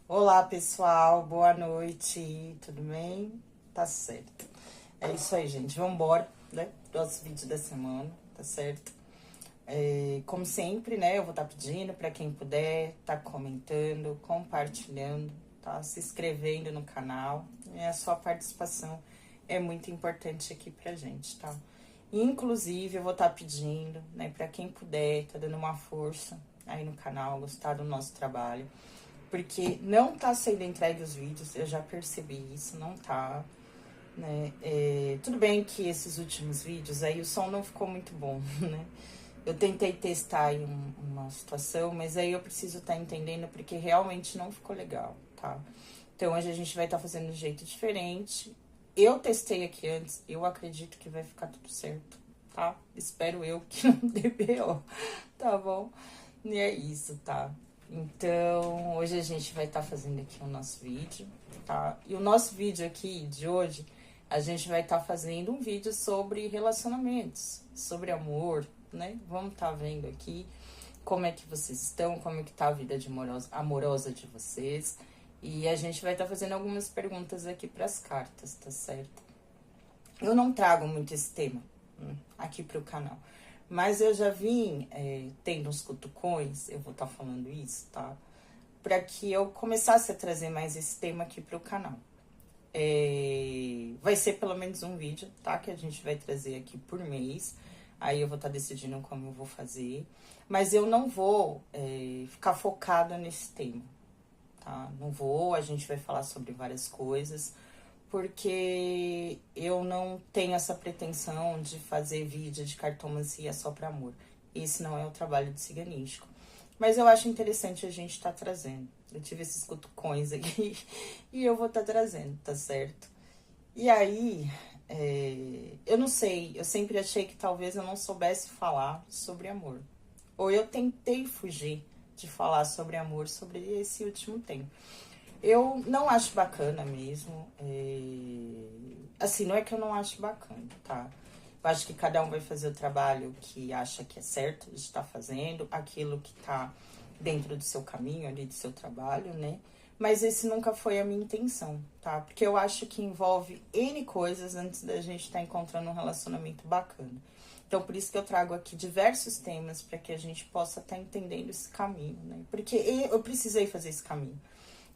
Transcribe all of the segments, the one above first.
Olá, pessoal, boa noite, tudo bem? Tá certo. É isso aí, gente. Vamos embora, né? Nosso vídeo da semana, tá certo? Como sempre, né? Eu vou estar pedindo para quem puder, tá comentando, compartilhando, tá? Se inscrevendo no canal. A sua participação é muito importante aqui pra gente, tá? Inclusive, eu vou estar pedindo, né, para quem puder, tá dando uma força aí no canal, gostar do nosso trabalho. Porque não tá sendo entregue os vídeos, eu já percebi isso, não tá, né? Tudo bem que esses últimos vídeos aí o som não ficou muito bom, né? Eu tentei testar aí uma situação, mas aí eu preciso estar entendendo porque realmente não ficou legal, tá? Então hoje a gente vai estar fazendo de um jeito diferente. Eu testei aqui antes, eu acredito que vai ficar tudo certo, tá? Espero eu que não dê BO, tá bom? E é isso, tá? Então, hoje a gente vai estar fazendo aqui o nosso vídeo, tá? E o nosso vídeo aqui de hoje, a gente vai estar fazendo um vídeo sobre relacionamentos, sobre amor, né? Vamos estar vendo aqui como é que vocês estão, como é que tá a vida amorosa de vocês. E a gente vai estar fazendo algumas perguntas aqui para as cartas, tá certo? Eu não trago muito esse tema aqui para o canal. Mas eu já vim tendo uns cutucões, eu vou estar falando isso, tá? Para que eu começasse a trazer mais esse tema aqui pro canal. Vai ser pelo menos um vídeo, tá? Que a gente vai trazer aqui por mês. Aí eu vou estar decidindo como eu vou fazer. Mas eu não vou ficar focada nesse tema, tá? Não vou, a gente vai falar sobre várias coisas porque eu não tenho essa pretensão de fazer vídeo de cartomancia só para amor. Esse não é o trabalho de ciganístico. Mas eu acho interessante a gente estar trazendo. Eu tive esses cutucões aqui e eu vou estar trazendo, tá certo? E aí, eu não sei, eu sempre achei que talvez eu não soubesse falar sobre amor. Ou eu tentei fugir de falar sobre amor sobre esse último tempo. Eu não acho bacana mesmo. Assim, não é que eu não acho bacana, tá? Eu acho que cada um vai fazer o trabalho que acha que é certo de estar fazendo, aquilo que tá dentro do seu caminho ali, do seu trabalho, né? Mas esse nunca foi a minha intenção, tá? Porque eu acho que envolve N coisas antes da gente estar encontrando um relacionamento bacana. Então, por isso que eu trago aqui diversos temas para que a gente possa estar entendendo esse caminho, né? Porque eu precisei fazer esse caminho.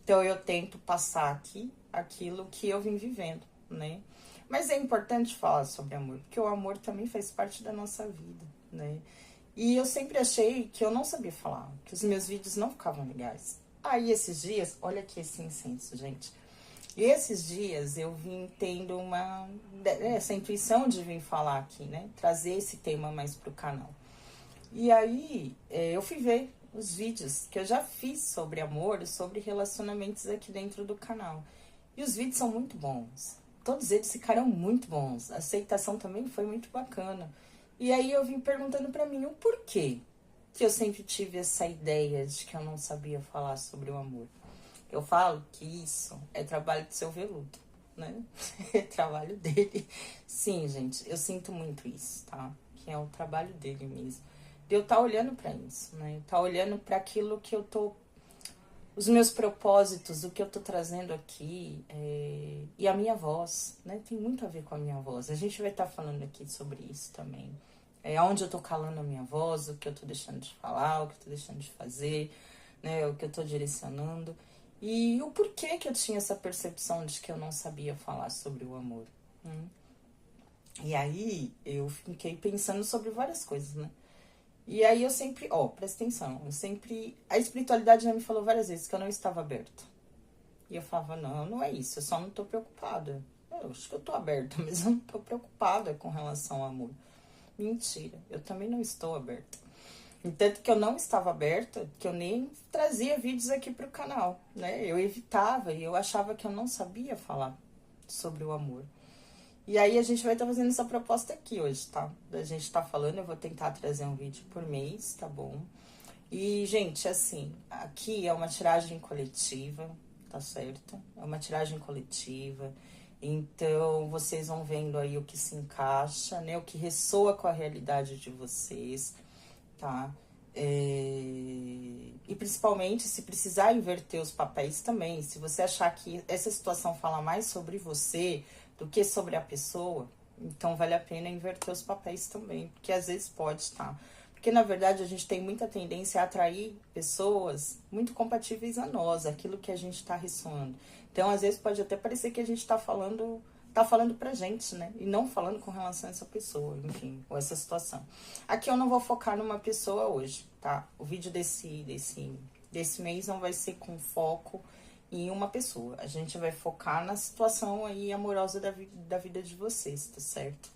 Então eu tento passar aqui aquilo que eu vim vivendo, né? Mas é importante falar sobre amor, porque o amor também faz parte da nossa vida, né? E eu sempre achei que eu não sabia falar, que os meus vídeos não ficavam legais. Aí esses dias, olha aqui esse incenso, gente. E esses dias eu vim tendo essa intuição de vir falar aqui, né? Trazer esse tema mais pro canal. E aí eu fui ver os vídeos que eu já fiz sobre amor, sobre relacionamentos aqui dentro do canal. E os vídeos são muito bons. Todos eles ficaram muito bons. A aceitação também foi muito bacana. E aí eu vim perguntando pra mim o porquê que eu sempre tive essa ideia de que eu não sabia falar sobre o amor. Eu falo que isso é trabalho do seu veludo, né? É trabalho dele. Sim, gente, eu sinto muito isso, tá? Que é o trabalho dele mesmo. De eu estar olhando para isso, né? Tá olhando para aquilo que eu tô, os meus propósitos, o que eu tô trazendo aqui e a minha voz, né? Tem muito a ver com a minha voz. A gente vai estar falando aqui sobre isso também. Onde eu tô calando a minha voz, o que eu tô deixando de falar, o que eu tô deixando de fazer, né? O que eu tô direcionando. E o porquê que eu tinha essa percepção de que eu não sabia falar sobre o amor. E aí eu fiquei pensando sobre várias coisas, né? E aí eu sempre, presta atenção, a espiritualidade já me falou várias vezes que eu não estava aberta. E eu falava, não, não é isso, eu só não tô preocupada. Eu acho que eu tô aberta, mas eu não tô preocupada com relação ao amor. Mentira, eu também não estou aberta. Tanto que eu não estava aberta, que eu nem trazia vídeos aqui pro canal, né? Eu evitava e eu achava que eu não sabia falar sobre o amor. E aí a gente vai estar fazendo essa proposta aqui hoje, tá? A gente tá falando, eu vou tentar trazer um vídeo por mês, tá bom? E, gente, assim, aqui é uma tiragem coletiva, tá certo? É uma tiragem coletiva. Então, vocês vão vendo aí o que se encaixa, né? O que ressoa com a realidade de vocês, tá? E principalmente se precisar inverter os papéis também. Se você achar que essa situação fala mais sobre você do que sobre a pessoa, então vale a pena inverter os papéis também. Porque às vezes pode, tá? Porque na verdade a gente tem muita tendência a atrair pessoas muito compatíveis a nós, aquilo que a gente tá ressoando. Então às vezes pode até parecer que a gente tá falando pra gente, né? E não falando com relação a essa pessoa, enfim, ou essa situação. Aqui eu não vou focar numa pessoa hoje, tá? O vídeo desse mês não vai ser com foco em uma pessoa. A gente vai focar na situação aí amorosa da vida de vocês, tá certo?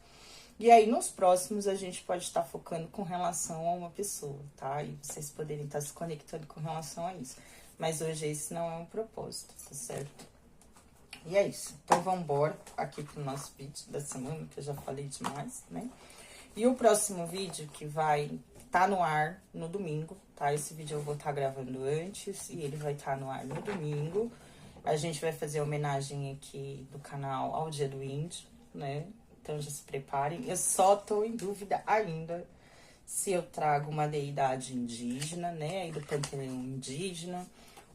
E aí, nos próximos, a gente pode estar focando com relação a uma pessoa, tá? E vocês poderem estar se conectando com relação a isso. Mas hoje esse não é um propósito, tá certo? E é isso. Então, vamos embora aqui pro nosso vídeo da semana, que eu já falei demais, né? E o próximo vídeo que vai estar no ar no domingo, tá? Esse vídeo eu vou estar gravando antes e ele vai estar no ar no domingo. A gente vai fazer homenagem aqui do canal ao Dia do Índio, né? Então já se preparem. Eu só tô em dúvida ainda se eu trago uma deidade indígena, né? Aí do panteão indígena.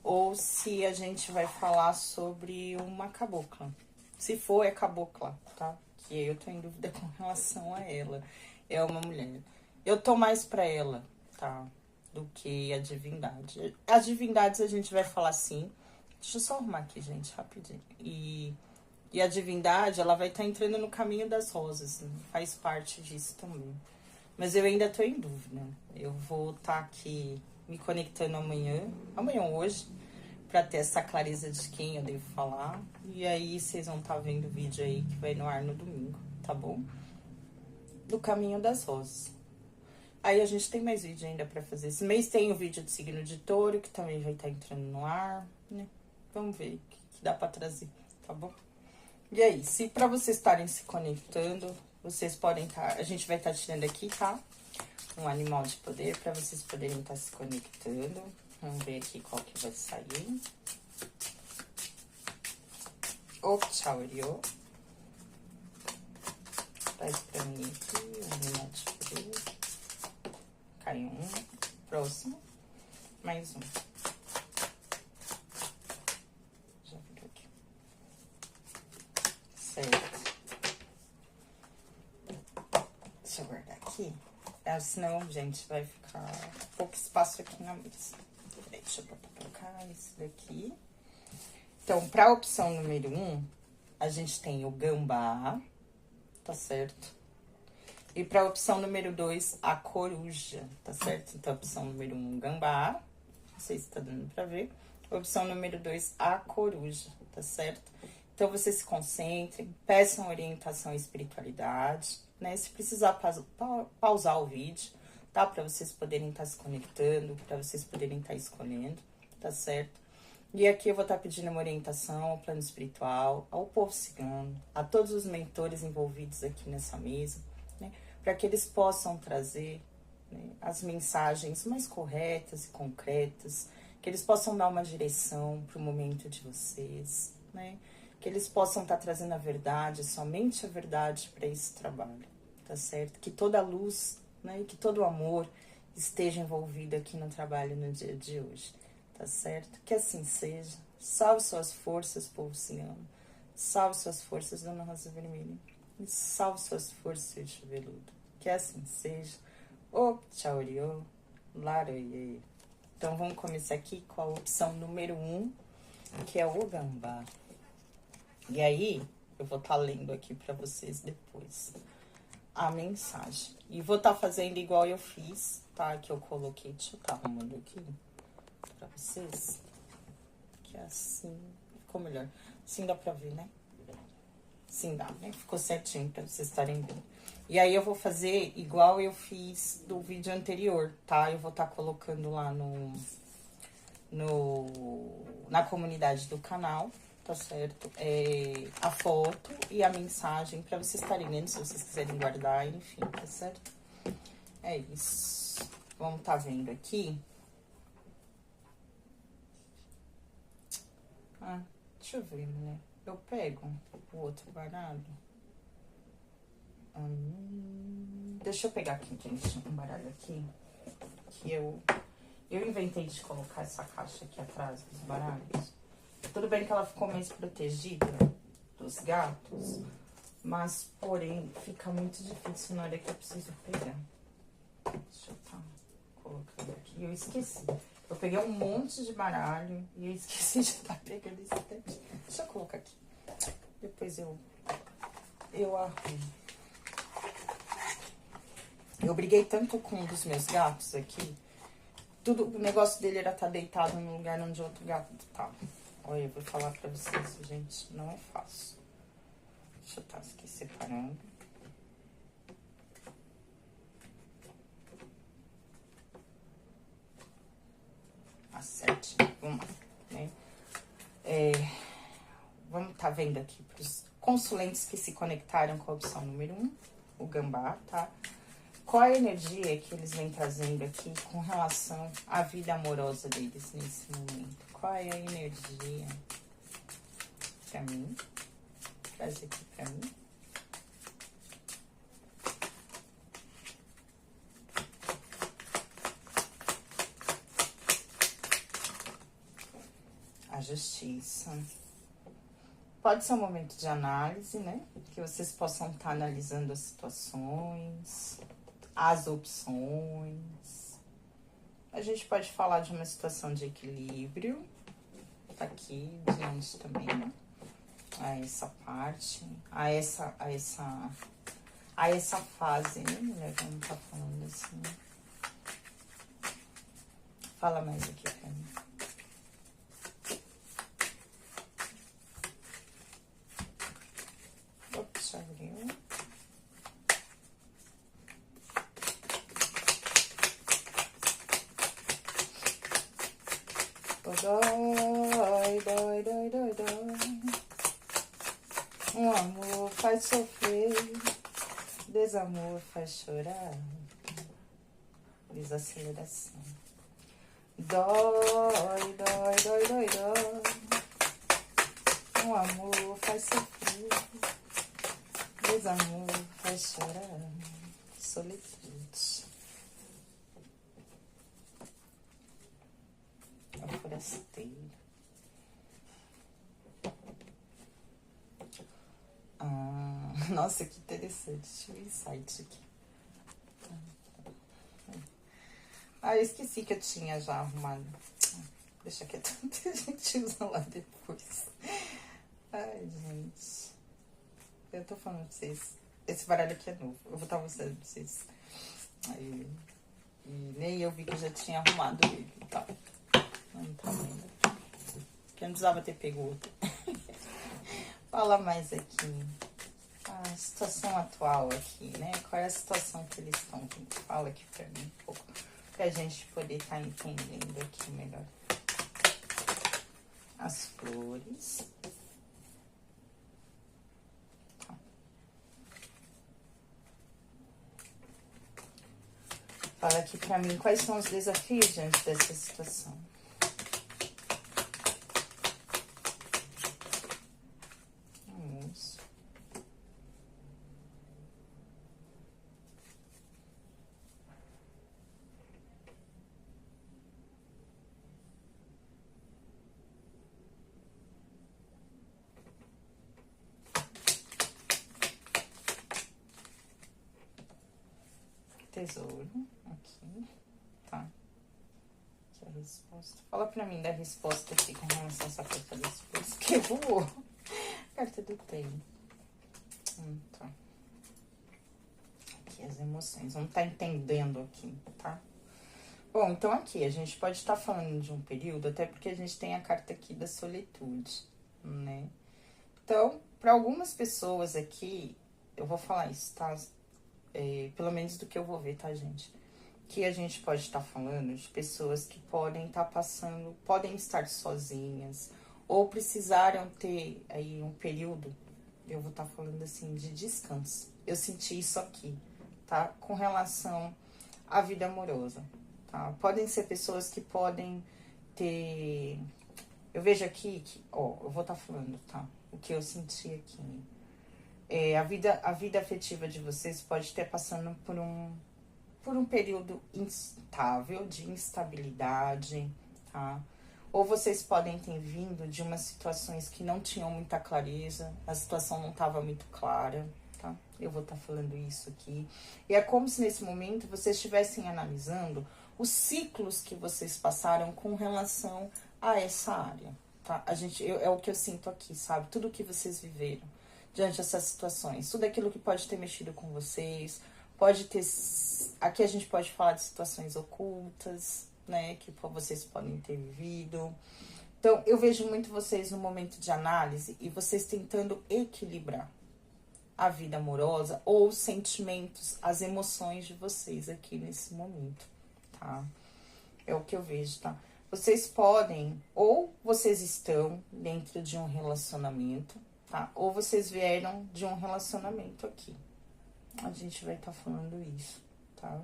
Ou se a gente vai falar sobre uma cabocla. Se for, é cabocla, tá? Que eu tô em dúvida com relação a ela. É uma mulher. Eu tô mais pra ela, tá? Do que a divindade. As divindades a gente vai falar sim. Deixa eu só arrumar aqui, gente, rapidinho. E a divindade, ela vai estar entrando no caminho das rosas, né? Faz parte disso também. Mas eu ainda tô em dúvida. Eu vou estar aqui me conectando amanhã ou hoje, pra ter essa clareza de quem eu devo falar. E aí vocês vão estar vendo o vídeo aí que vai no ar no domingo, tá bom? Do caminho das rosas. Aí a gente tem mais vídeo ainda pra fazer. Esse mês tem o vídeo do signo de touro, que também vai estar entrando no ar, né? Vamos ver o que dá pra trazer, tá bom? E aí, se pra vocês estarem se conectando, vocês podem estar... A gente vai estar tirando aqui, tá? Um animal de poder pra vocês poderem estar se conectando. Vamos ver aqui qual que vai sair. O Chauriô. Traz pra mim aqui um animal de poder. Caiu um. Próximo. Mais um. Já virou aqui. Certo. Deixa eu guardar aqui. Senão, gente, vai ficar pouco espaço aqui na mesa. Deixa eu botar pra cá esse daqui. Então, pra opção número 1, a gente tem o gambá, tá certo? E pra opção número 2, a coruja, tá certo? Então, opção número 1, gambá. Não sei se tá dando pra ver. Opção número 2, a coruja, tá certo? Então, vocês se concentrem, peçam orientação e espiritualidade, né? Se precisar pausar o vídeo, tá? Pra vocês poderem estar se conectando, pra vocês poderem estar escolhendo, tá certo? E aqui eu vou estar pedindo uma orientação ao plano espiritual, ao povo cigano, a todos os mentores envolvidos aqui nessa mesa, né? Para que eles possam trazer, né, as mensagens mais corretas e concretas, que eles possam dar uma direção para o momento de vocês, né? Que eles possam estar trazendo a verdade, somente a verdade para esse trabalho, tá certo? Que toda a luz, né, e que todo o amor esteja envolvido aqui no trabalho no dia de hoje, tá certo? Que assim seja. Salve suas forças, povo cigano. Salve suas forças, Dona Rosa Vermelha. E salve suas forças, Fecho Veludo. Que assim seja. O Chauriô, Laroie. Então, vamos começar aqui com a opção número 1, que é o gambá. E aí, eu vou estar lendo aqui para vocês depois a mensagem. E vou estar fazendo igual eu fiz, tá? Que eu coloquei, deixa eu estar arrumando aqui pra vocês. Que assim, ficou melhor. Assim dá pra ver, né? Sim, dá, né? Ficou certinho pra vocês estarem vendo. E aí, eu vou fazer igual eu fiz do vídeo anterior, tá? Eu vou estar colocando lá na comunidade do canal, tá certo? A foto e a mensagem pra vocês estarem vendo, se vocês quiserem guardar, enfim, tá certo? É isso. Vamos tá vendo aqui. Ah, deixa eu ver, né? Eu pego o outro baralho. Deixa eu pegar aqui, gente, um baralho aqui. que eu inventei de colocar essa caixa aqui atrás dos baralhos. Tudo bem que ela ficou mais protegida dos gatos, mas, porém, fica muito difícil na hora que eu preciso pegar. Deixa eu estar colocando aqui. Eu esqueci. Eu peguei um monte de baralho e eu esqueci de estar pegando esse daqui. Deixa eu colocar aqui. Depois eu arrumo. Eu briguei tanto com um dos meus gatos aqui. O negócio dele era estar deitado no lugar onde outro gato tava. Olha, eu vou falar pra vocês, gente, não é fácil. Deixa eu estar aqui separando. Acerte, vamos lá, né? Vamos estar vendo aqui pros consulentes que se conectaram com a opção número 1, o gambá, tá? Qual a energia que eles vêm trazendo aqui com relação à vida amorosa deles nesse momento? Qual é a energia pra mim? Traz aqui pra mim. A justiça. Pode ser um momento de análise, né? Que vocês possam estar analisando as situações, as opções. A gente pode falar de uma situação de equilíbrio. Tá aqui diante também, né? A essa parte, a essa fase, né? Mulher, vamos tá falando assim. Fala mais aqui pra mim. Ops, abriu. Dói. Um amor faz sofrer, desamor faz chorar, desaceleração. Dói. Um amor faz sofrer, desamor faz chorar, solitude. É o forasteiro. Nossa, que interessante. Deixa eu ver o site aqui. Eu esqueci que eu tinha já arrumado. Deixa quieto, a gente usa lá depois. Ai, gente. Eu tô falando pra vocês. Esse baralho aqui é novo. Eu vou estar mostrando pra vocês. Aí, e nem eu vi que eu já tinha arrumado ele e tal. Não tá vendo. Porque eu não precisava ter pego outro. Fala mais aqui. A situação atual aqui, né? Qual é a situação que eles estão? Fala aqui pra mim um pouco. Pra gente poder estar entendendo aqui melhor. As flores. Tá. Fala aqui pra mim quais são os desafios diante dessa situação. Tesouro, aqui, tá? Aqui é a resposta. Fala pra mim da resposta aqui com relação a essa carta das flores, que voou. Carta do tempo. Tá. Aqui as emoções, vamos estar entendendo aqui, tá? Bom, então aqui a gente pode estar falando de um período, até porque a gente tem a carta aqui da solitude, né? Então, para algumas pessoas aqui, eu vou falar isso, tá? Pelo menos do que eu vou ver, tá, gente? Que a gente pode estar falando de pessoas que podem estar passando, podem estar sozinhas, ou precisaram ter aí um período, eu vou estar falando assim, de descanso. Eu senti isso aqui, tá? Com relação à vida amorosa, tá? Podem ser pessoas que podem ter... Eu vejo aqui que, ó, eu vou estar falando, tá? O que eu senti aqui. A vida afetiva de vocês pode estar passando por por um período instável, de instabilidade, tá? Ou vocês podem ter vindo de umas situações que não tinham muita clareza, a situação não estava muito clara, tá? Eu vou estar falando isso aqui. E é como se nesse momento vocês estivessem analisando os ciclos que vocês passaram com relação a essa área, tá? É o que eu sinto aqui, sabe? Tudo que vocês viveram diante dessas situações, tudo aquilo que pode ter mexido com vocês, pode ter... Aqui a gente pode falar de situações ocultas, né, que vocês podem ter vivido. Então, eu vejo muito vocês no momento de análise e vocês tentando equilibrar a vida amorosa ou os sentimentos, as emoções de vocês aqui nesse momento, tá? É o que eu vejo, tá? Vocês podem, ou vocês estão dentro de um relacionamento, tá? Ou vocês vieram de um relacionamento aqui. A gente vai estar falando isso, tá?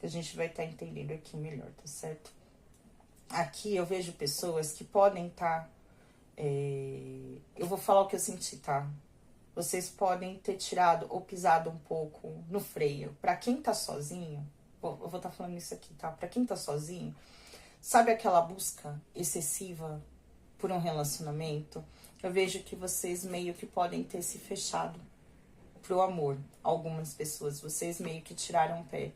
A gente vai estar entendendo aqui melhor, tá certo? Aqui eu vejo pessoas que podem estar... eu vou falar o que eu senti, tá? Vocês podem ter tirado ou pisado um pouco no freio. Pra quem tá sozinho, eu vou estar falando isso aqui, tá? Pra quem tá sozinho, sabe aquela busca excessiva por um relacionamento? Eu vejo que vocês meio que podem ter se fechado pro amor. Algumas pessoas, vocês meio que tiraram o pé.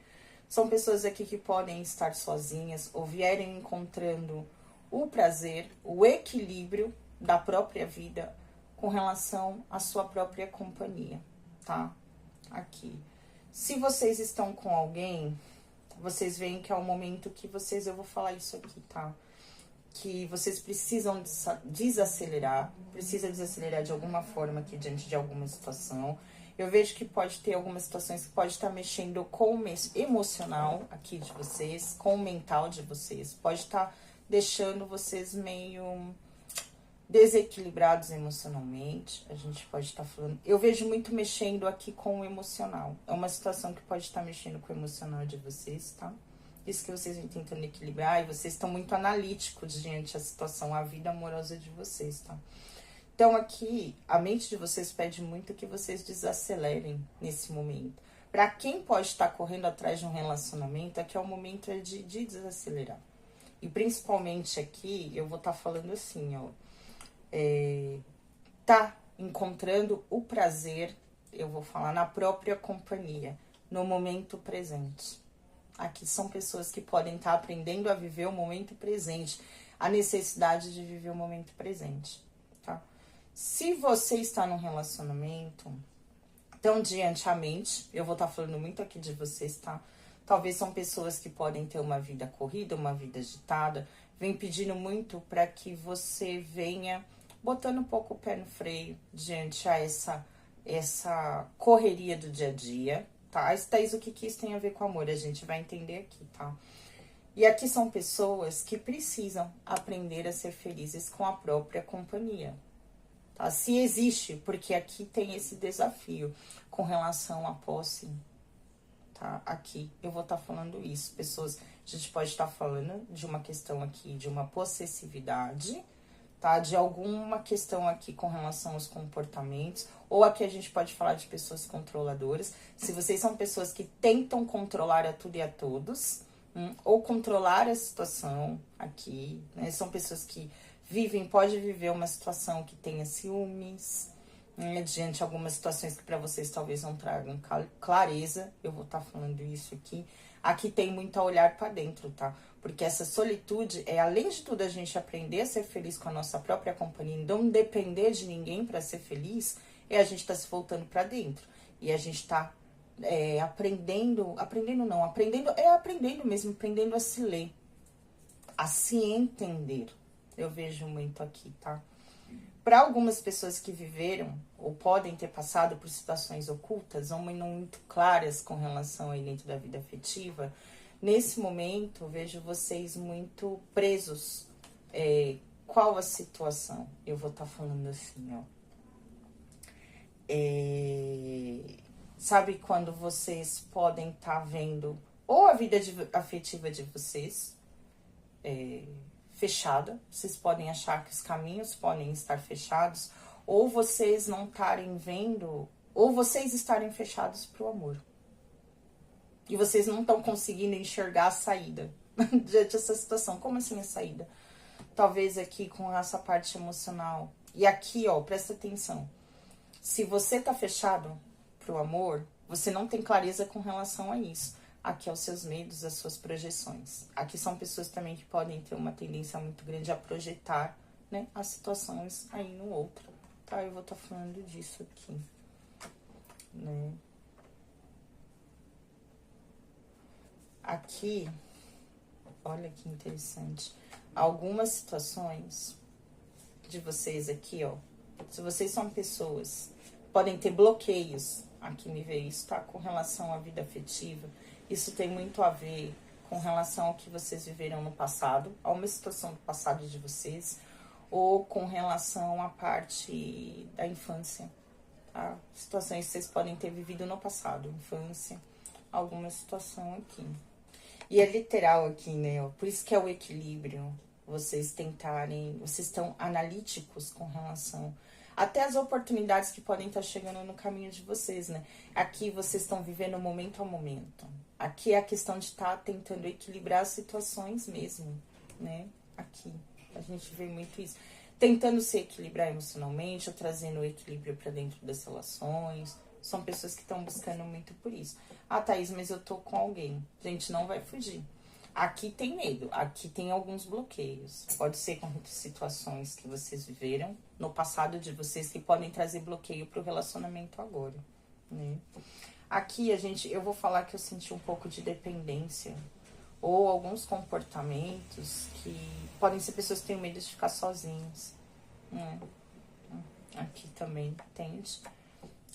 São pessoas aqui que podem estar sozinhas ou vierem encontrando o prazer, o equilíbrio da própria vida com relação à sua própria companhia, tá? Aqui. Se vocês estão com alguém, vocês veem que é o momento que vocês... Eu vou falar isso aqui, tá? Que vocês precisam desacelerar, precisa desacelerar de alguma forma aqui diante de alguma situação. Eu vejo que pode ter algumas situações que pode estar mexendo com o emocional aqui de vocês, com o mental de vocês. Pode estar deixando vocês meio desequilibrados emocionalmente. A gente pode estar falando... Eu vejo muito mexendo aqui com o emocional. É uma situação que pode estar mexendo com o emocional de vocês, tá? Isso que vocês vêm tentando equilibrar e vocês estão muito analíticos diante da situação, a vida amorosa de vocês, tá? Então, aqui, a mente de vocês pede muito que vocês desacelerem nesse momento. Para quem pode estar correndo atrás de um relacionamento, aqui é o momento de desacelerar. E principalmente aqui, eu vou estar falando assim, ó. Tá encontrando o prazer, eu vou falar, na própria companhia, no momento presente. Aqui são pessoas que podem estar aprendendo a viver o momento presente, a necessidade de viver o momento presente, tá? Se você está num relacionamento, então, diante a mente, eu vou estar falando muito aqui de vocês, tá? Talvez são pessoas que podem ter uma vida corrida, uma vida agitada, vem pedindo muito para que você venha botando um pouco o pé no freio diante a essa correria do dia a dia, tá? Thaís, o que isso tem a ver com amor? A gente vai entender aqui, tá? E aqui são pessoas que precisam aprender a ser felizes com a própria companhia, tá? Se existe, porque aqui tem esse desafio com relação à posse, tá? Aqui eu vou estar falando isso. Pessoas, a gente pode estar falando de uma questão aqui, de uma possessividade, tá? De alguma questão aqui com relação aos comportamentos, ou aqui a gente pode falar de pessoas controladoras. Se vocês são pessoas que tentam controlar a tudo e a todos, ou controlar a situação aqui, né? São pessoas que pode viver uma situação que tenha ciúmes, né? Diante de algumas situações que para vocês talvez não tragam clareza, eu vou estar falando isso aqui. Aqui tem muito a olhar para dentro, tá? Porque essa solitude é, além de tudo, a gente aprender a ser feliz com a nossa própria companhia, não depender de ninguém para ser feliz, a gente tá se voltando para dentro. E a gente tá aprendendo mesmo, aprendendo a se ler, a se entender. Eu vejo muito aqui, tá? Para algumas pessoas que viveram ou podem ter passado por situações ocultas ou não muito claras com relação aí dentro da vida afetiva, nesse momento eu vejo vocês muito presos. Qual a situação? Eu vou estar falando assim, ó. Sabe quando vocês podem estar vendo ou a vida afetiva de vocês fechada, vocês podem achar que os caminhos podem estar fechados, ou vocês não estarem vendo, ou vocês estarem fechados para o amor. E vocês não estão conseguindo enxergar a saída diante dessa situação. Como assim a saída? Talvez aqui com essa parte emocional. E aqui, ó, presta atenção. Se você tá fechado pro amor, você não tem clareza com relação a isso. Aqui é os seus medos, as suas projeções. Aqui são pessoas também que podem ter uma tendência muito grande a projetar, né, as situações aí no outro. Tá, eu vou estar falando disso aqui, né. Aqui, olha que interessante. Algumas situações de vocês aqui, ó. Se vocês são pessoas, podem ter bloqueios. Aqui me vê isso, tá? Com relação à vida afetiva. Isso tem muito a ver com relação ao que vocês viveram no passado, a uma situação do passado de vocês, ou com relação à parte da infância, tá? Situações que vocês podem ter vivido no passado, infância, alguma situação aqui. E é literal aqui, né? Por isso que é o equilíbrio. Vocês tentarem, vocês estão analíticos com relação até as oportunidades que podem estar chegando no caminho de vocês, né? Aqui vocês estão vivendo momento a momento. Aqui é a questão de estar tentando equilibrar as situações mesmo, né? Aqui a gente vê muito isso. Tentando se equilibrar emocionalmente, ou trazendo o equilíbrio para dentro das relações. São pessoas que estão buscando muito por isso. Ah, Thaís, mas eu tô com alguém. Gente, não vai fugir. Aqui tem medo, aqui tem alguns bloqueios. Pode ser com situações que vocês viveram no passado de vocês que podem trazer bloqueio pro relacionamento agora, né? Aqui eu vou falar que eu senti um pouco de dependência ou alguns comportamentos que podem ser pessoas que têm medo de ficar sozinhas, né? Aqui também, entende?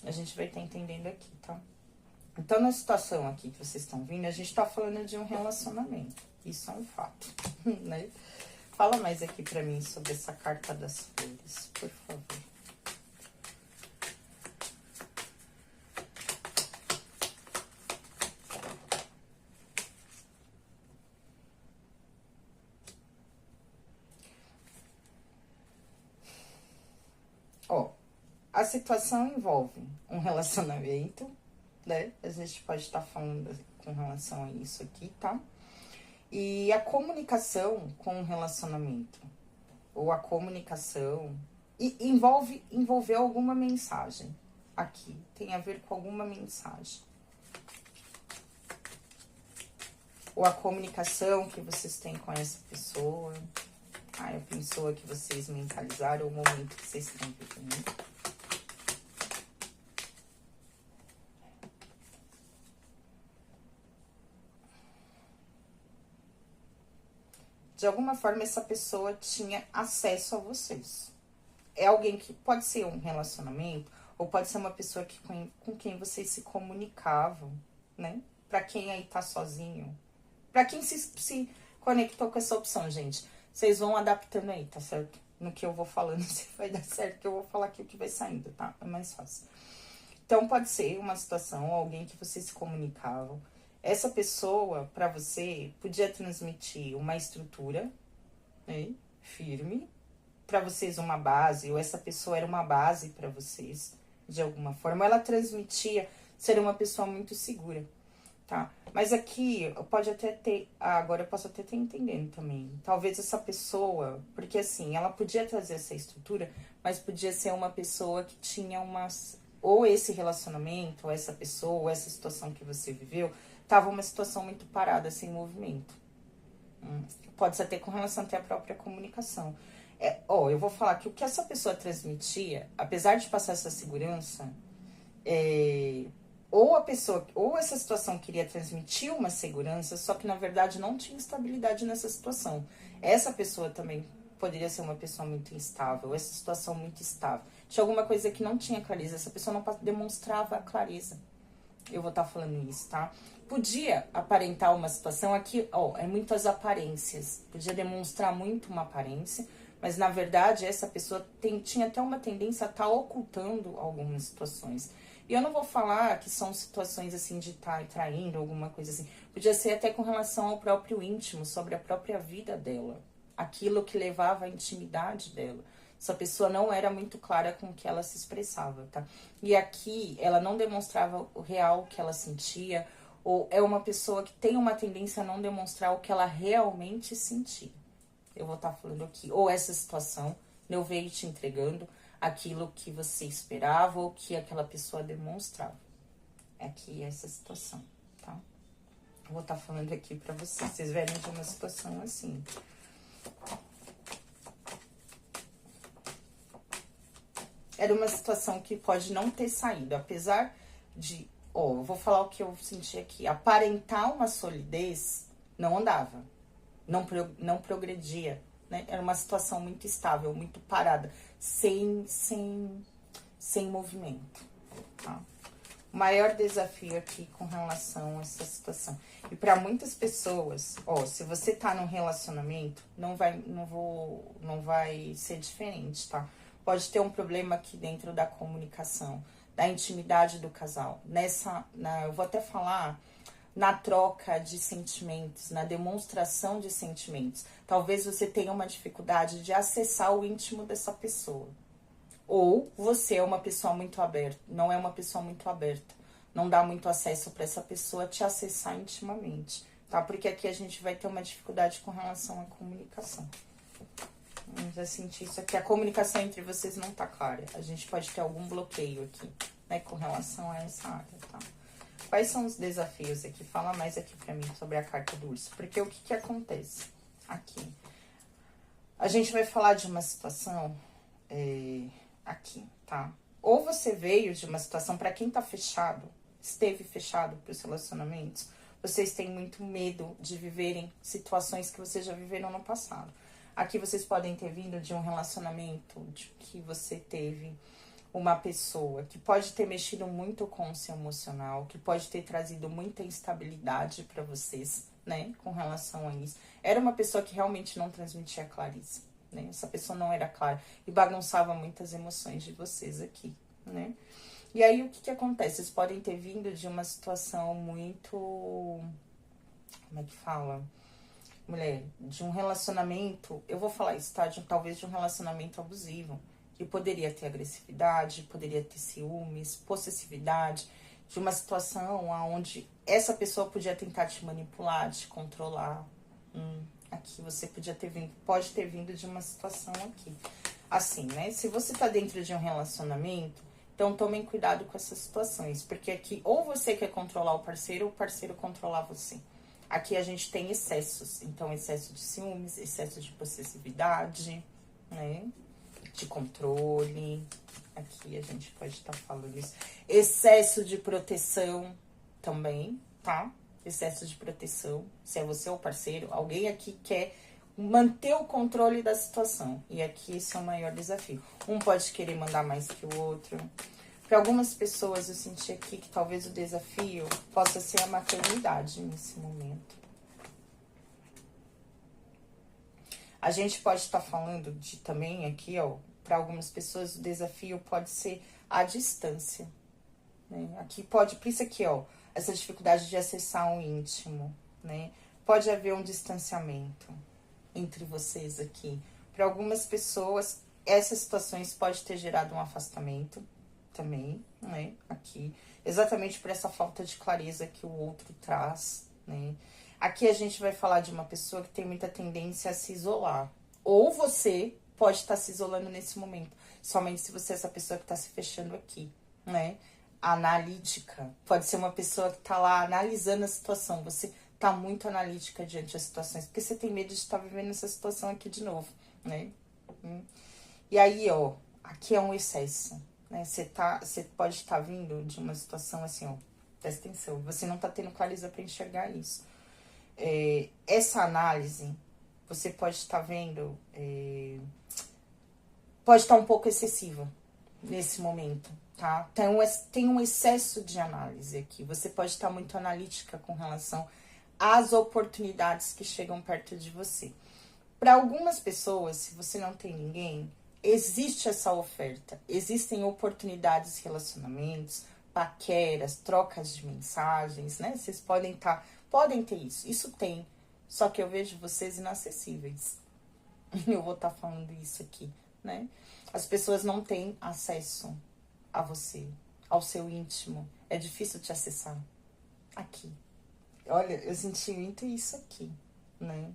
A gente vai estar entendendo aqui, tá? Então, na situação aqui que vocês estão vendo, a gente tá falando de um relacionamento. Isso é um fato, né? Fala mais aqui pra mim sobre essa carta das flores, por favor. Ó, a situação envolve um relacionamento, né? A gente pode estar falando com relação a isso aqui, tá? E a comunicação com o relacionamento, ou a comunicação, envolver alguma mensagem aqui, tem a ver com alguma mensagem. Ou a comunicação que vocês têm com essa pessoa, a pessoa que vocês mentalizaram, o momento que vocês estão vivendo. De alguma forma, essa pessoa tinha acesso a vocês. É alguém que pode ser um relacionamento, ou pode ser uma pessoa que, com quem vocês se comunicavam, né? Pra quem aí tá sozinho. Pra quem se conectou com essa opção, gente. Vocês vão adaptando aí, tá certo? No que eu vou falando, se vai dar certo, que eu vou falar aqui o que vai saindo, tá? É mais fácil. Então, pode ser uma situação, alguém que vocês se comunicavam. Essa pessoa, para você, podia transmitir uma estrutura, né, firme, para vocês uma base, ou essa pessoa era uma base para vocês, de alguma forma. Ela transmitia ser uma pessoa muito segura, tá? Mas aqui, pode até ter, agora eu posso até estar entendendo também. Talvez essa pessoa, porque assim, ela podia trazer essa estrutura, mas podia ser uma pessoa que tinha umas, ou esse relacionamento, ou essa pessoa, ou essa situação que você viveu, tava uma situação muito parada, sem movimento. Pode ser até com relação até à própria comunicação. Eu vou falar que o que essa pessoa transmitia, apesar de passar essa segurança, ou essa situação queria transmitir uma segurança, só que na verdade não tinha estabilidade nessa situação. Essa pessoa também poderia ser uma pessoa muito instável, essa situação muito estável. Tinha alguma coisa que não tinha clareza, essa pessoa não demonstrava a clareza. Eu vou estar falando isso, tá? Podia aparentar uma situação aqui, é muitas aparências. Podia demonstrar muito uma aparência, mas na verdade essa pessoa tinha até uma tendência a estar ocultando algumas situações. E eu não vou falar que são situações assim de estar traindo, alguma coisa assim. Podia ser até com relação ao próprio íntimo, sobre a própria vida dela. Aquilo que levava à intimidade dela. Essa pessoa não era muito clara com o que ela se expressava, tá? E aqui ela não demonstrava o real que ela sentia, Ou é uma pessoa que tem uma tendência a não demonstrar o que ela realmente sentir. Eu vou estar falando aqui. Ou essa situação, eu veio te entregando aquilo que você esperava ou que aquela pessoa demonstrava. Aqui essa situação, tá? Eu vou estar falando aqui pra vocês verem de uma situação assim. Era uma situação que pode não ter saído, apesar de... Ó, eu vou falar o que eu senti aqui. Aparentar uma solidez não andava, não progredia, né? Era uma situação muito estável, muito parada, sem movimento, tá? O maior desafio aqui com relação a essa situação. E para muitas pessoas, ó, se você tá num relacionamento, não vai ser diferente, tá? Pode ter um problema aqui dentro da comunicação, da intimidade do casal. Eu vou até falar na troca de sentimentos, na demonstração de sentimentos. Talvez você tenha uma dificuldade de acessar o íntimo dessa pessoa. Ou você é uma pessoa muito aberta, não é uma pessoa muito aberta. Não dá muito acesso para essa pessoa te acessar intimamente, tá? Porque aqui a gente vai ter uma dificuldade com relação à comunicação. Eu já senti isso aqui. A comunicação entre vocês não tá clara. A gente pode ter algum bloqueio aqui, né? Com relação a essa área, tá? Quais são os desafios aqui? Fala mais aqui pra mim sobre a carta do urso. Porque o que acontece aqui? A gente vai falar de uma situação... aqui, tá? Ou você veio de uma situação, para quem tá fechado, esteve fechado pros relacionamentos, vocês têm muito medo de viverem situações que vocês já viveram no passado. Aqui vocês podem ter vindo de um relacionamento de que você teve uma pessoa que pode ter mexido muito com o seu emocional, que pode ter trazido muita instabilidade para vocês, né, com relação a isso. Era uma pessoa que realmente não transmitia clareza. Né? Essa pessoa não era clara e bagunçava muitas emoções de vocês aqui, né? E aí, o que acontece? Vocês podem ter vindo de uma situação muito... Como é que fala? Mulher, de um relacionamento... Eu vou falar isso, tá? Talvez de um relacionamento abusivo. Que poderia ter agressividade, poderia ter ciúmes, possessividade. De uma situação onde essa pessoa podia tentar te manipular, te controlar. Aqui você pode ter vindo de uma situação aqui. Assim, né? Se você tá dentro de um relacionamento, então tomem cuidado com essas situações. Porque aqui, ou você quer controlar o parceiro, ou o parceiro controlar você. Aqui a gente tem excessos. Então, excesso de ciúmes, excesso de possessividade, né? De controle. Aqui a gente pode estar falando isso. Excesso de proteção também, tá? Excesso de proteção, se é você ou parceiro, alguém aqui quer manter o controle da situação. E aqui esse é o maior desafio. Um pode querer mandar mais que o outro. Para algumas pessoas eu senti aqui que talvez o desafio possa ser a maternidade nesse momento. A gente pode estar falando de também aqui, ó, para algumas pessoas o desafio pode ser a distância. Né? Aqui pode, por isso aqui, ó, essa dificuldade de acessar o íntimo, né? Pode haver um distanciamento entre vocês aqui. Para algumas pessoas, essas situações podem ter gerado um afastamento também, né? Aqui, exatamente por essa falta de clareza que o outro traz, né? Aqui a gente vai falar de uma pessoa que tem muita tendência a se isolar. Ou você pode estar se isolando nesse momento, somente se você é essa pessoa que está se fechando aqui, né? Analítica. Pode ser uma pessoa que tá lá analisando a situação. Você tá muito analítica diante das situações, porque você tem medo de estar vivendo essa situação aqui de novo, né? E aí, ó, aqui é um excesso, né? Você pode estar vindo de uma situação assim, ó, presta atenção, você não tá tendo clareza para enxergar isso. Essa análise, você pode estar vendo, pode estar um pouco excessiva nesse momento. Tá? Tem um excesso de análise aqui. Você pode estar muito analítica com relação às oportunidades que chegam perto de você. Para algumas pessoas, se você não tem ninguém, existe essa oferta. Existem oportunidades, relacionamentos, paqueras, trocas de mensagens, né? Vocês podem ter isso. Isso tem. Só que eu vejo vocês inacessíveis. Eu vou estar falando isso aqui, né? As pessoas não têm acesso a você, ao seu íntimo. É difícil te acessar aqui, olha, eu senti muito isso aqui, né?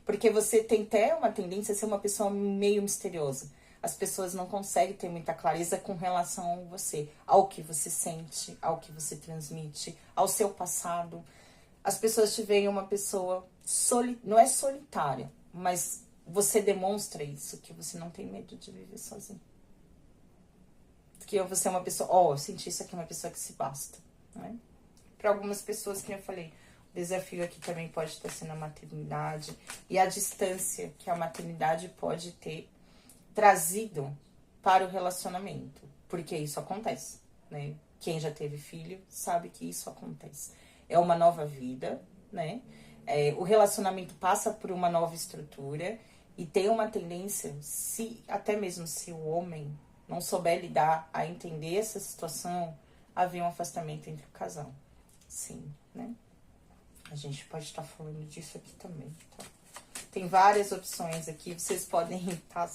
Porque você tem até uma tendência a ser uma pessoa meio misteriosa. As pessoas não conseguem ter muita clareza com relação a você, ao que você sente, ao que você transmite, ao seu passado. As pessoas te veem uma pessoa, não é solitária, mas você demonstra isso, que você não tem medo de viver sozinho. Que você é uma pessoa, eu senti isso aqui, uma pessoa que se basta, né? Para algumas pessoas, que eu falei, o desafio aqui também pode estar sendo a maternidade e a distância que a maternidade pode ter trazido para o relacionamento, porque isso acontece, né? Quem já teve filho sabe que isso acontece. É uma nova vida, né? O relacionamento passa por uma nova estrutura e tem uma tendência, até mesmo se o homem não souber lidar a entender essa situação, haver um afastamento entre o casal. Sim, né? A gente pode estar falando disso aqui também, tá? Tem várias opções aqui, vocês podem estar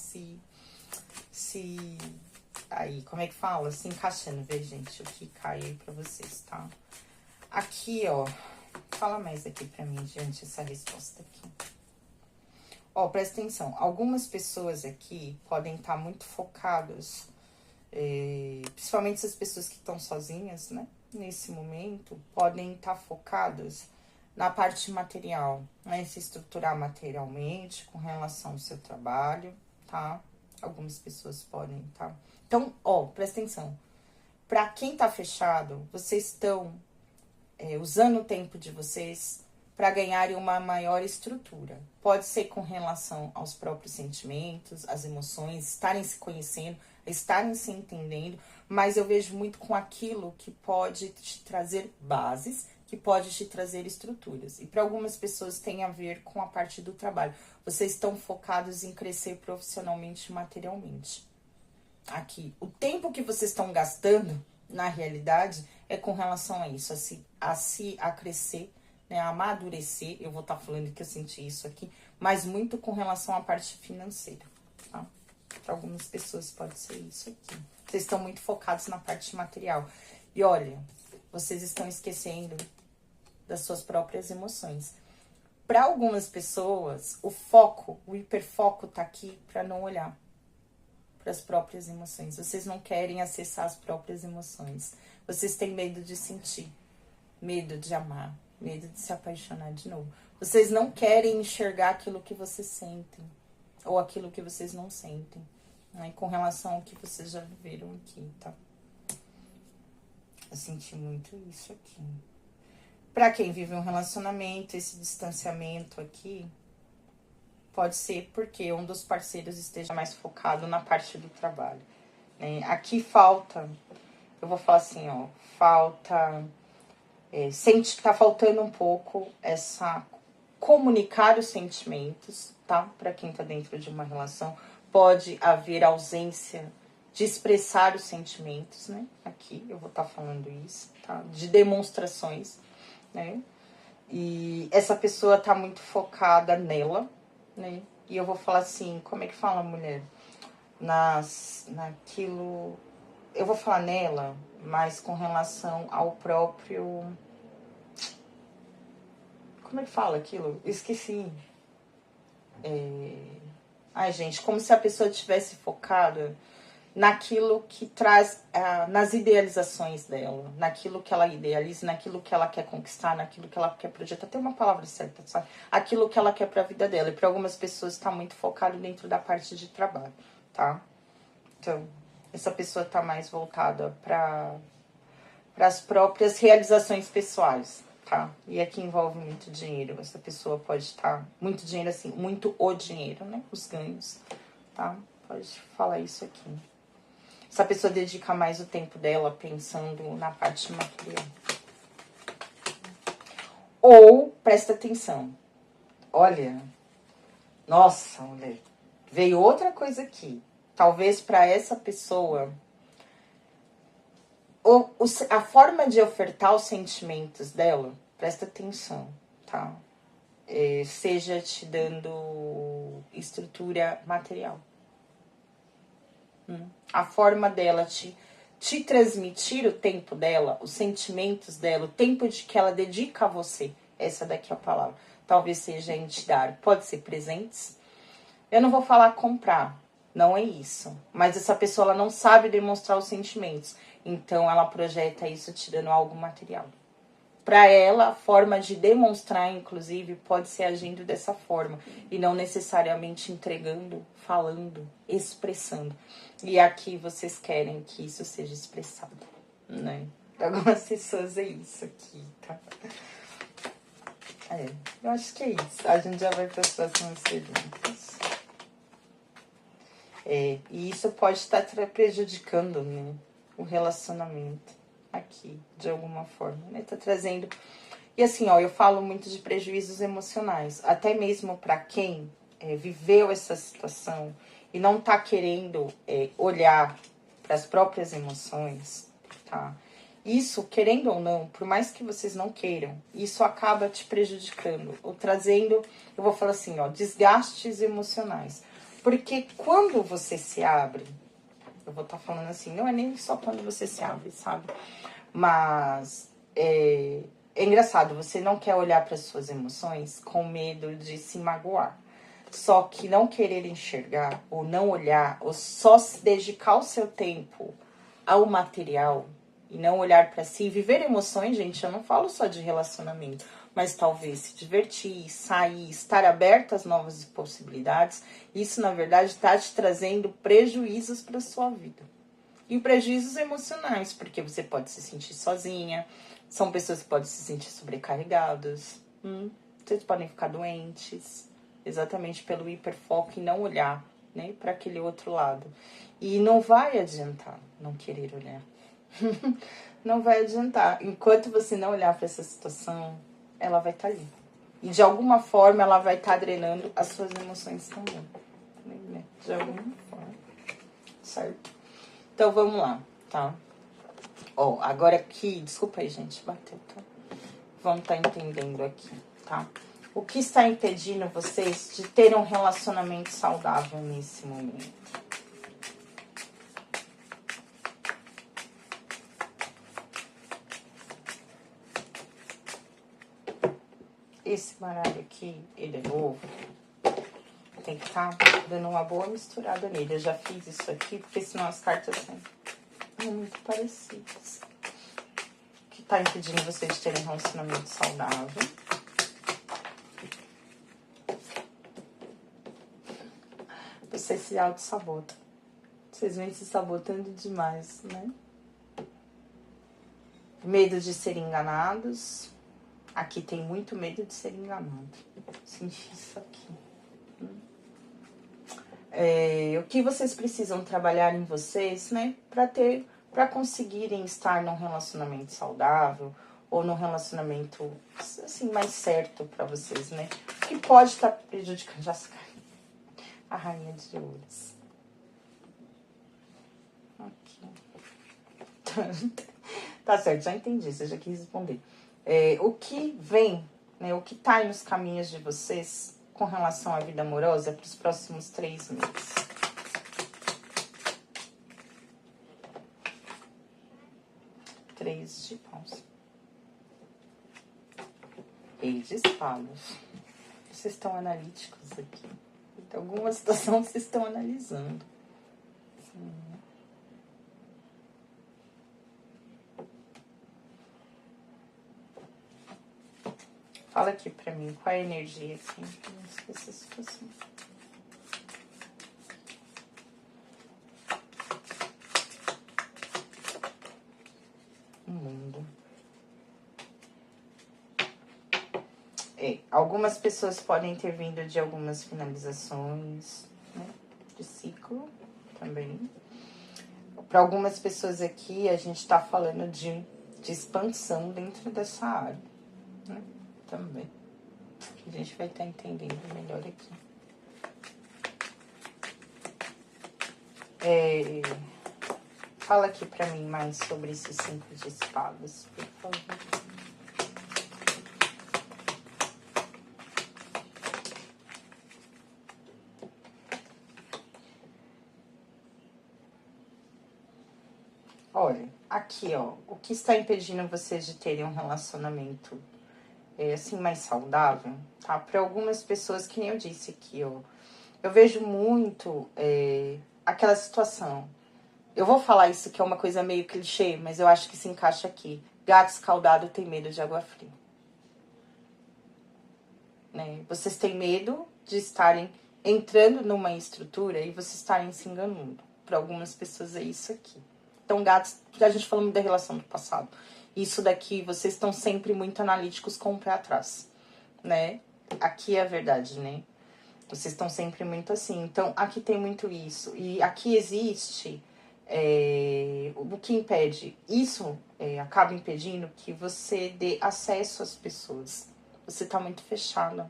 aí, como é que fala? Se encaixando, ver, gente, o que cai aí pra vocês, tá? Aqui, ó, fala mais aqui pra mim, gente, essa resposta aqui. Ó, presta atenção, algumas pessoas aqui podem estar muito focadas, principalmente essas pessoas que estão sozinhas, né? Nesse momento, podem estar focadas na parte material, né? Se estruturar materialmente com relação ao seu trabalho, tá? Algumas pessoas podem, tá? Então, ó, presta atenção. Pra quem tá fechado, vocês estão usando o tempo de vocês para ganharem uma maior estrutura. Pode ser com relação aos próprios sentimentos, as emoções, estarem se conhecendo, estarem se entendendo, mas eu vejo muito com aquilo que pode te trazer bases, que pode te trazer estruturas. E para algumas pessoas tem a ver com a parte do trabalho. Vocês estão focados em crescer profissionalmente e materialmente. Aqui, o tempo que vocês estão gastando, na realidade, é com relação a isso, a crescer, né, a amadurecer. Eu vou estar falando que eu senti isso aqui, mas muito com relação à parte financeira, tá? Para algumas pessoas pode ser isso aqui. Vocês estão muito focados na parte material. E olha, vocês estão esquecendo das suas próprias emoções. Para algumas pessoas, o hiperfoco tá aqui para não olhar para as próprias emoções. Vocês não querem acessar as próprias emoções. Vocês têm medo de sentir, medo de amar, medo de se apaixonar de novo. Vocês não querem enxergar aquilo que vocês sentem ou aquilo que vocês não sentem, né? Com relação ao que vocês já viveram aqui, tá? Eu senti muito isso aqui. Para quem vive um relacionamento, esse distanciamento aqui pode ser porque um dos parceiros esteja mais focado na parte do trabalho, né? Aqui falta, eu vou falar assim, ó, tá faltando um pouco comunicar os sentimentos, tá? Para quem tá dentro de uma relação, pode haver ausência de expressar os sentimentos, né? Aqui eu vou estar falando isso, tá? De demonstrações, né? E essa pessoa tá muito focada nela, né? E eu vou falar assim, como é que fala, mulher? Naquilo... Eu vou falar nela, mas com relação ao próprio... Como é que fala aquilo? Esqueci. Ai, gente, como se a pessoa tivesse focada naquilo que traz, nas idealizações dela, naquilo que ela idealiza, naquilo que ela quer conquistar, naquilo que ela quer projetar. Tem uma palavra certa, sabe? Aquilo que ela quer pra vida dela. E para algumas pessoas está muito focado dentro da parte de trabalho, tá? Então, essa pessoa tá mais voltada para as próprias realizações pessoais, tá? E aqui envolve muito dinheiro. Essa pessoa pode estar... muito dinheiro, assim, muito o dinheiro, né? Os ganhos, tá? Pode falar isso aqui. Essa pessoa dedica mais o tempo dela pensando na parte material. Ou, presta atenção. Olha, nossa, mulher, veio outra coisa aqui. Talvez para essa pessoa, a forma de ofertar os sentimentos dela, presta atenção, tá? Seja te dando estrutura material. A forma dela te transmitir o tempo dela, os sentimentos dela, o tempo que ela dedica a você. Essa daqui é a palavra. Talvez seja entidade, pode ser presentes. Eu não vou falar comprar, não é isso. Mas essa pessoa, ela não sabe demonstrar os sentimentos. Então, ela projeta isso te dando algo material. Para ela, a forma de demonstrar, inclusive, pode ser agindo dessa forma. E não necessariamente entregando, falando, expressando. E aqui vocês querem que isso seja expressado, né? Para algumas pessoas é isso aqui, tá? Eu acho que é isso. A gente já vai para as próximas perguntas. E isso pode estar prejudicando, né, o relacionamento aqui, de alguma forma, né? Tá trazendo... E assim, ó, eu falo muito de prejuízos emocionais. Até mesmo para quem viveu essa situação e não tá querendo olhar para as próprias emoções, tá? Isso, querendo ou não, por mais que vocês não queiram, isso acaba te prejudicando, ou trazendo, eu vou falar assim, ó, desgastes emocionais. Porque quando você se abre, eu vou estar falando assim, não é nem só quando você se abre, sabe? Mas é engraçado, você não quer olhar para suas emoções com medo de se magoar. Só que não querer enxergar, ou não olhar, ou só se dedicar o seu tempo ao material e não olhar para si. Viver emoções, gente, eu não falo só de relacionamento, mas talvez se divertir, sair, estar aberto às novas possibilidades. Isso, na verdade, está te trazendo prejuízos para sua vida. E prejuízos emocionais, porque você pode se sentir sozinha, são pessoas que podem se sentir sobrecarregadas, vocês podem ficar doentes, exatamente pelo hiperfoco e não olhar, né, para aquele outro lado. E não vai adiantar não querer olhar. Não vai adiantar. Enquanto você não olhar para essa situação, ela vai estar ali. E de alguma forma ela vai estar drenando as suas emoções também. Né? De alguma forma. Certo? Então vamos lá, tá? Ó, agora aqui, desculpa aí, gente, bateu, tá? Vamos estar entendendo aqui, tá? O que está impedindo vocês de terem um relacionamento saudável nesse momento? Esse baralho aqui, ele é novo. Tem que estar dando uma boa misturada nele. Eu já fiz isso aqui, porque senão as cartas são muito parecidas. O que está impedindo vocês de terem um relacionamento saudável? Você se auto-sabota. Vocês vêm se sabotando demais, né? Medo de ser enganados. Aqui tem muito medo de ser enganado. Senti isso aqui. O que vocês precisam trabalhar em vocês, né? Para conseguirem estar num relacionamento saudável ou num relacionamento, assim, mais certo para vocês, né? Que pode estar prejudicando a rainha de ouros. Aqui. Tá certo, já entendi, você já quis responder. O que vem, né, o que tá aí nos caminhos de vocês com relação à vida amorosa para os próximos 3 meses? Três de paus. Rei de espadas. Vocês estão analíticos aqui. Então, alguma situação vocês estão analisando. Fala aqui pra mim, qual é a energia aqui nessa situação? O mundo. Algumas pessoas podem ter vindo de algumas finalizações, né, de ciclo também. Para algumas pessoas aqui, a gente tá falando de expansão dentro dessa área, né, também. A gente vai estar entendendo melhor aqui. Fala aqui pra mim mais sobre esse 5 de espadas, por favor. Olha, aqui, ó, o que está impedindo vocês de terem um relacionamento assim, mais saudável, tá? Para algumas pessoas, que nem eu disse aqui, ó. Eu vejo muito aquela situação. Eu vou falar isso que é uma coisa meio clichê, mas eu acho que se encaixa aqui. Gato escaldado tem medo de água fria. Né? Vocês têm medo de estarem entrando numa estrutura e vocês estarem se enganando. Para algumas pessoas é isso aqui. Então, gatos, a gente falou muito da relação do passado. Isso daqui, vocês estão sempre muito analíticos com o pé atrás, né? Aqui é a verdade, né? Vocês estão sempre muito assim. Então, aqui tem muito isso. E aqui existe o que impede. Isso acaba impedindo que você dê acesso às pessoas. Você tá muito fechada.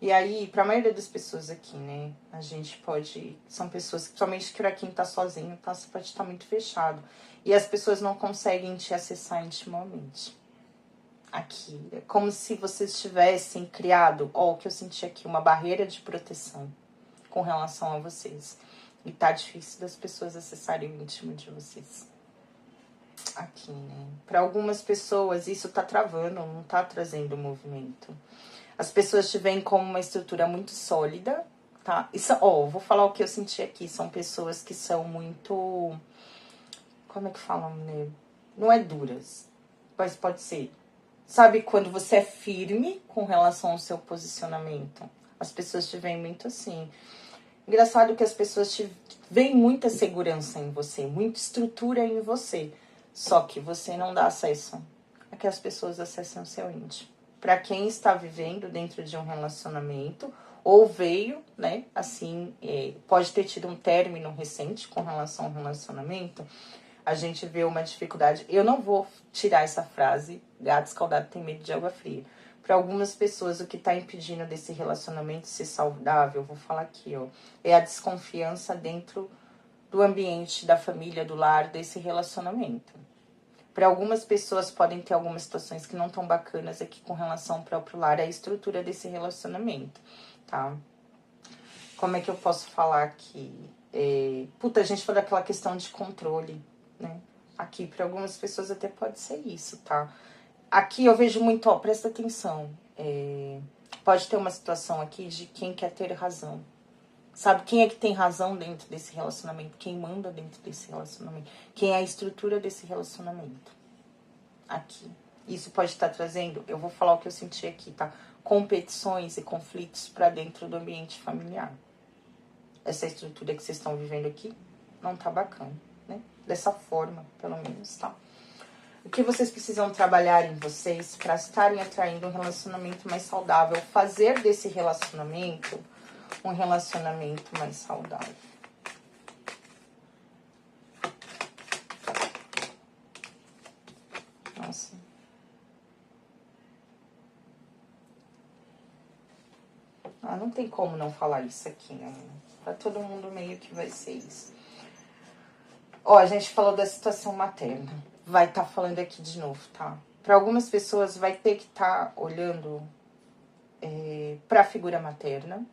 E aí, pra maioria das pessoas aqui, né? A gente pode... São pessoas, principalmente que pra quem tá sozinho, tá, você pode estar muito fechado. E as pessoas não conseguem te acessar intimamente. Aqui. É como se vocês tivessem criado, ó, o que eu senti aqui, uma barreira de proteção com relação a vocês. E tá difícil das pessoas acessarem o íntimo de vocês. Aqui, né? Pra algumas pessoas, isso tá travando, não tá trazendo movimento. As pessoas te veem como uma estrutura muito sólida, tá? Isso, ó, vou falar o que eu senti aqui. São pessoas que são muito... Como é que falam, né? Não é duras, mas pode ser. Sabe quando você é firme com relação ao seu posicionamento? As pessoas te veem muito assim. Engraçado que as pessoas te veem muita segurança em você, muita estrutura em você. Só que você não dá acesso a que as pessoas acessem o seu íntimo. Para quem está vivendo dentro de um relacionamento, ou veio, né, assim, pode ter tido um término recente com relação ao relacionamento, a gente vê uma dificuldade. Eu não vou tirar essa frase, gato escaldado tem medo de água fria. Para algumas pessoas, o que está impedindo desse relacionamento ser saudável, eu vou falar aqui, ó, é a desconfiança dentro do ambiente, da família, do lar, desse relacionamento. Para algumas pessoas podem ter algumas situações que não estão bacanas aqui com relação ao próprio lar, é a estrutura desse relacionamento, tá? Como é que eu posso falar aqui? A gente falou daquela questão de controle, né? Aqui, para algumas pessoas até pode ser isso, tá? Aqui eu vejo muito, ó, presta atenção. Pode ter uma situação aqui de quem quer ter razão. Sabe, quem é que tem razão dentro desse relacionamento? Quem manda dentro desse relacionamento? Quem é a estrutura desse relacionamento? Aqui. Isso pode estar trazendo, eu vou falar o que eu senti aqui, tá? Competições e conflitos para dentro do ambiente familiar. Essa estrutura que vocês estão vivendo aqui não tá bacana, né? Dessa forma, pelo menos, tá? O que vocês precisam trabalhar em vocês para estarem atraindo um relacionamento mais saudável, fazer desse relacionamento um relacionamento mais saudável. Nossa. Não tem como não falar isso aqui, né? Pra todo mundo meio que vai ser isso. Ó, a gente falou da situação materna. Vai estar falando aqui de novo, tá? Para algumas pessoas vai ter que estar olhando para a figura materna.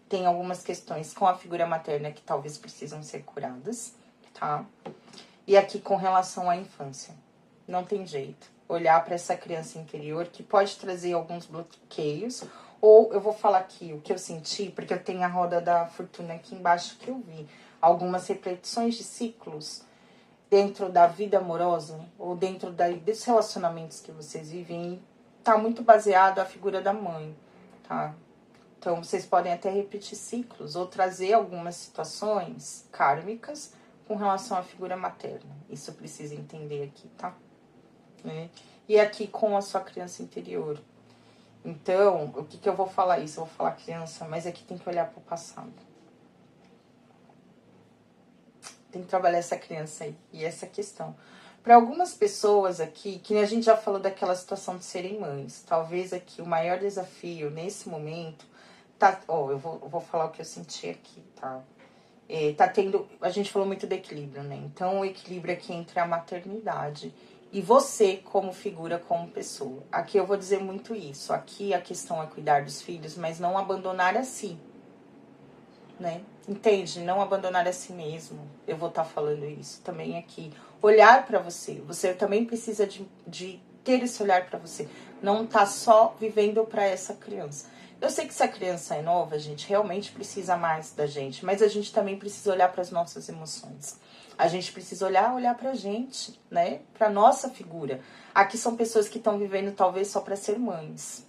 Tem algumas questões com a figura materna que talvez precisam ser curadas, tá? E aqui com relação à infância. Não tem jeito. Olhar para essa criança interior que pode trazer alguns bloqueios. Ou eu vou falar aqui o que eu senti, porque eu tenho a roda da fortuna aqui embaixo que eu vi. Algumas repetições de ciclos dentro da vida amorosa ou dentro desses relacionamentos que vocês vivem. Tá muito baseado a figura da mãe, tá? Então, vocês podem até repetir ciclos ou trazer algumas situações kármicas com relação à figura materna. Isso precisa entender aqui, tá? Né? E aqui com a sua criança interior. Então, o que eu vou falar isso? Eu vou falar criança, mas aqui tem que olhar para o passado. Tem que trabalhar essa criança aí e essa questão. Para algumas pessoas aqui, que a gente já falou daquela situação de serem mães, talvez aqui o maior desafio nesse momento... Tá, eu vou falar o que eu senti aqui, tá? Tá tendo... A gente falou muito do equilíbrio, né? Então, o equilíbrio aqui entre a maternidade e você como figura, como pessoa. Aqui eu vou dizer muito isso. Aqui a questão é cuidar dos filhos, mas não abandonar a si, né? Entende? Não abandonar a si mesmo. Eu vou estar falando isso também aqui. Olhar para você. Você também precisa de ter esse olhar para você. não tá só vivendo para essa criança. Eu sei que se a criança é nova, a gente realmente precisa mais da gente, mas a gente também precisa olhar para as nossas emoções. A gente precisa olhar pra gente, né? Pra nossa figura. Aqui são pessoas que estão vivendo talvez só para ser mães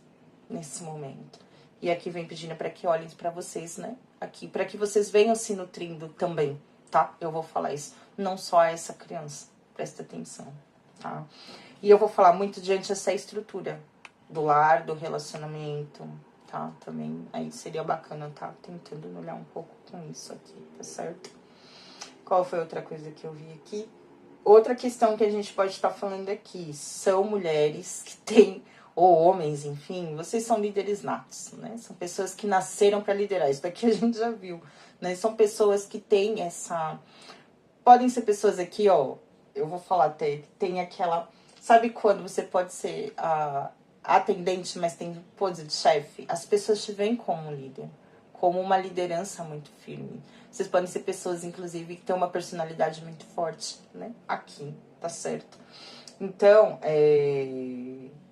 nesse momento. E aqui vem pedindo para que olhem para vocês, né? Aqui, para que vocês venham se nutrindo também, tá? Eu vou falar isso, não só a essa criança. Presta atenção, tá? E eu vou falar muito diante dessa estrutura do lar, do relacionamento, tá? Também aí seria bacana, tá? Tentando olhar um pouco com isso aqui, tá certo? Qual foi outra coisa que eu vi aqui? Outra questão que a gente pode estar falando aqui, são mulheres que têm, ou homens, enfim, vocês são líderes natos, né? São pessoas que nasceram para liderar, isso daqui a gente já viu, né? São pessoas que têm essa... Podem ser pessoas aqui, ó, eu vou falar até, que tem aquela... Sabe quando você pode ser a atendente, mas tem pose de chefe? As pessoas te veem como um líder, como uma liderança muito firme. Vocês podem ser pessoas, inclusive, que têm uma personalidade muito forte, né? Aqui, tá certo? Então,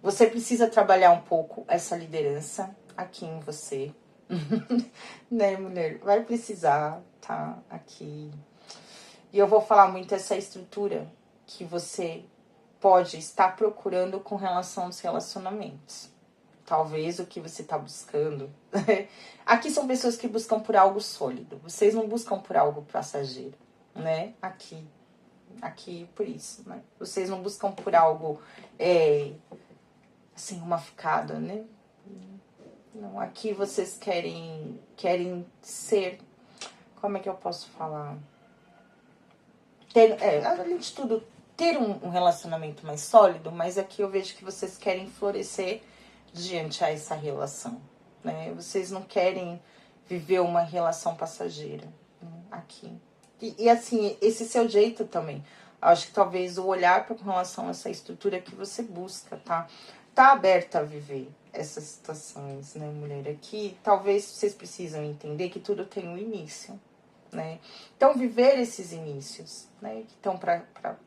você precisa trabalhar um pouco essa liderança aqui em você. Né, mulher? Vai precisar, tá? Aqui. E eu vou falar muito essa estrutura que você pode estar procurando com relação aos relacionamentos. Talvez o que você está buscando. Aqui são pessoas que buscam por algo sólido. Vocês não buscam por algo passageiro, né? Aqui por isso, né? Vocês não buscam por algo, assim, uma ficada, né? Não, aqui vocês querem ser, como é que eu posso falar? Além de tudo, ter um relacionamento mais sólido, mas aqui eu vejo que vocês querem florescer diante a essa relação, né? Vocês não querem viver uma relação passageira, né? Aqui. E assim, esse seu jeito também. Acho que talvez o olhar com relação a essa estrutura que você busca, tá? Tá aberta a viver essas situações, né, mulher? Aqui, talvez vocês precisam entender que tudo tem um início, né? Então, viver esses inícios, né,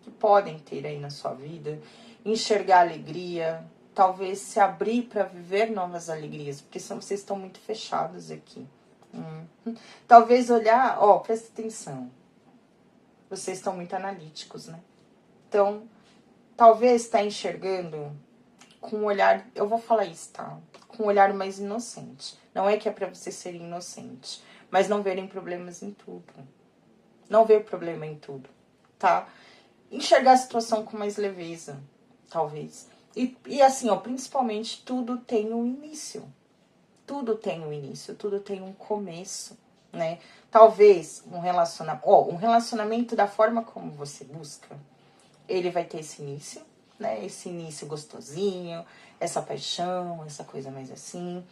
que podem ter aí na sua vida, enxergar alegria, talvez se abrir para viver novas alegrias, porque senão vocês estão muito fechados aqui. Talvez olhar, presta atenção, vocês estão muito analíticos, né? Então, talvez está enxergando com um olhar, eu vou falar isso, tá? Com um olhar mais inocente. Não é que é para você ser inocente, mas não verem problemas em tudo. Não ver problema em tudo, tá? Enxergar a situação com mais leveza, talvez. E assim, principalmente tudo tem um início. Tudo tem um início, tudo tem um começo, né? Talvez um relacionamento da forma como você busca, ele vai ter esse início, né? Esse início gostosinho, essa paixão, essa coisa mais assim.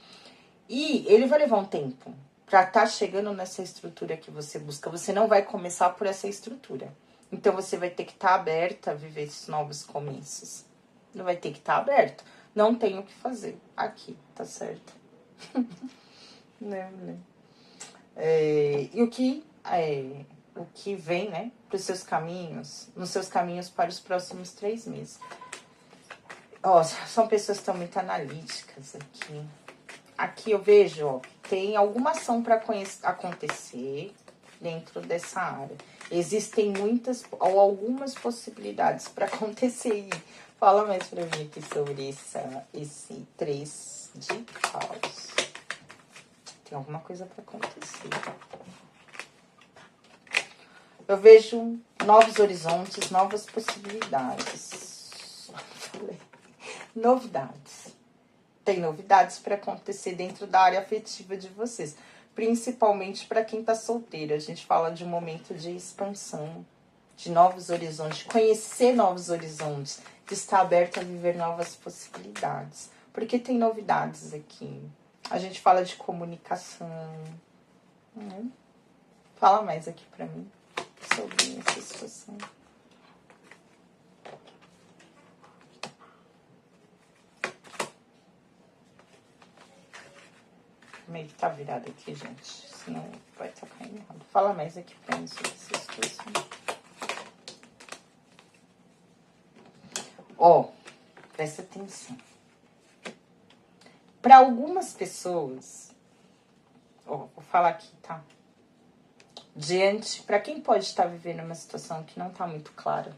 E ele vai levar um tempo para estar chegando nessa estrutura que você busca. Você não vai começar por essa estrutura. Então, você vai ter que estar aberta a viver esses novos começos. Não vai ter que estar aberto. Não tem o que fazer aqui, tá certo? Né? E o que vem, né, para os seus caminhos, nos seus caminhos para os próximos 3 meses. São pessoas que estão muito analíticas aqui. Aqui eu vejo, que tem alguma ação para acontecer dentro dessa área. Existem muitas ou algumas possibilidades para acontecer. Fala mais para mim aqui sobre esse 3 de paus. Tem alguma coisa para acontecer. Eu vejo novos horizontes, novas possibilidades. Novidades. Tem novidades para acontecer dentro da área afetiva de vocês. Principalmente para quem tá solteiro. A gente fala de um momento de expansão, de novos horizontes, de conhecer novos horizontes, de estar aberto a viver novas possibilidades. Porque tem novidades aqui. A gente fala de comunicação. Fala mais aqui para mim sobre essa situação. Meio que tá virado aqui, gente. Senão vai estar caindo errado. Fala mais aqui pra mim sobre essa situação. Presta atenção. Para algumas pessoas, ó, vou falar aqui, tá? Para quem pode estar vivendo uma situação que não tá muito clara,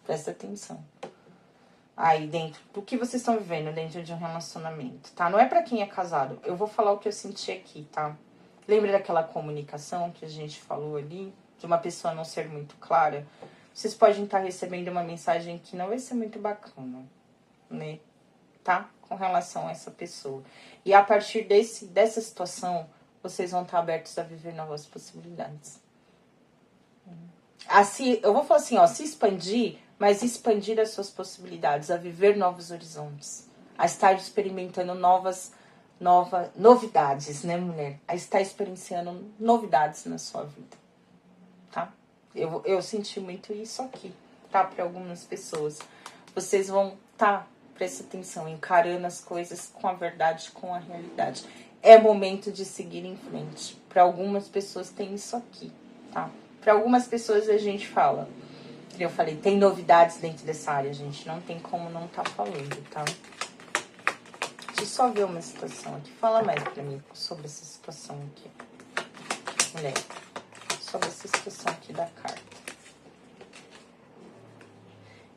presta atenção. Aí dentro do que vocês estão vivendo dentro de um relacionamento, tá? Não é para quem é casado. Eu vou falar o que eu senti aqui, tá? Lembra daquela comunicação que a gente falou ali? De uma pessoa não ser muito clara? Vocês podem estar recebendo uma mensagem que não vai ser muito bacana, né? Tá? Com relação a essa pessoa. E a partir dessa situação, vocês vão estar abertos a viver novas possibilidades. Assim, eu vou falar assim, ó, se expandir, mas expandir as suas possibilidades, a viver novos horizontes, a estar experimentando novidades, né, mulher? A estar experienciando novidades na sua vida, tá? Eu senti muito isso aqui, tá? Para algumas pessoas. Vocês vão presta atenção, encarando as coisas com a verdade, com a realidade. É momento de seguir em frente. Para algumas pessoas tem isso aqui, tá? Para algumas pessoas a gente fala, eu falei, tem novidades dentro dessa área, gente. Não tem como não tá falando, tá? Deixa eu só ver uma situação aqui. Fala mais pra mim sobre essa situação aqui. Mulher, sobre essa situação aqui da carta.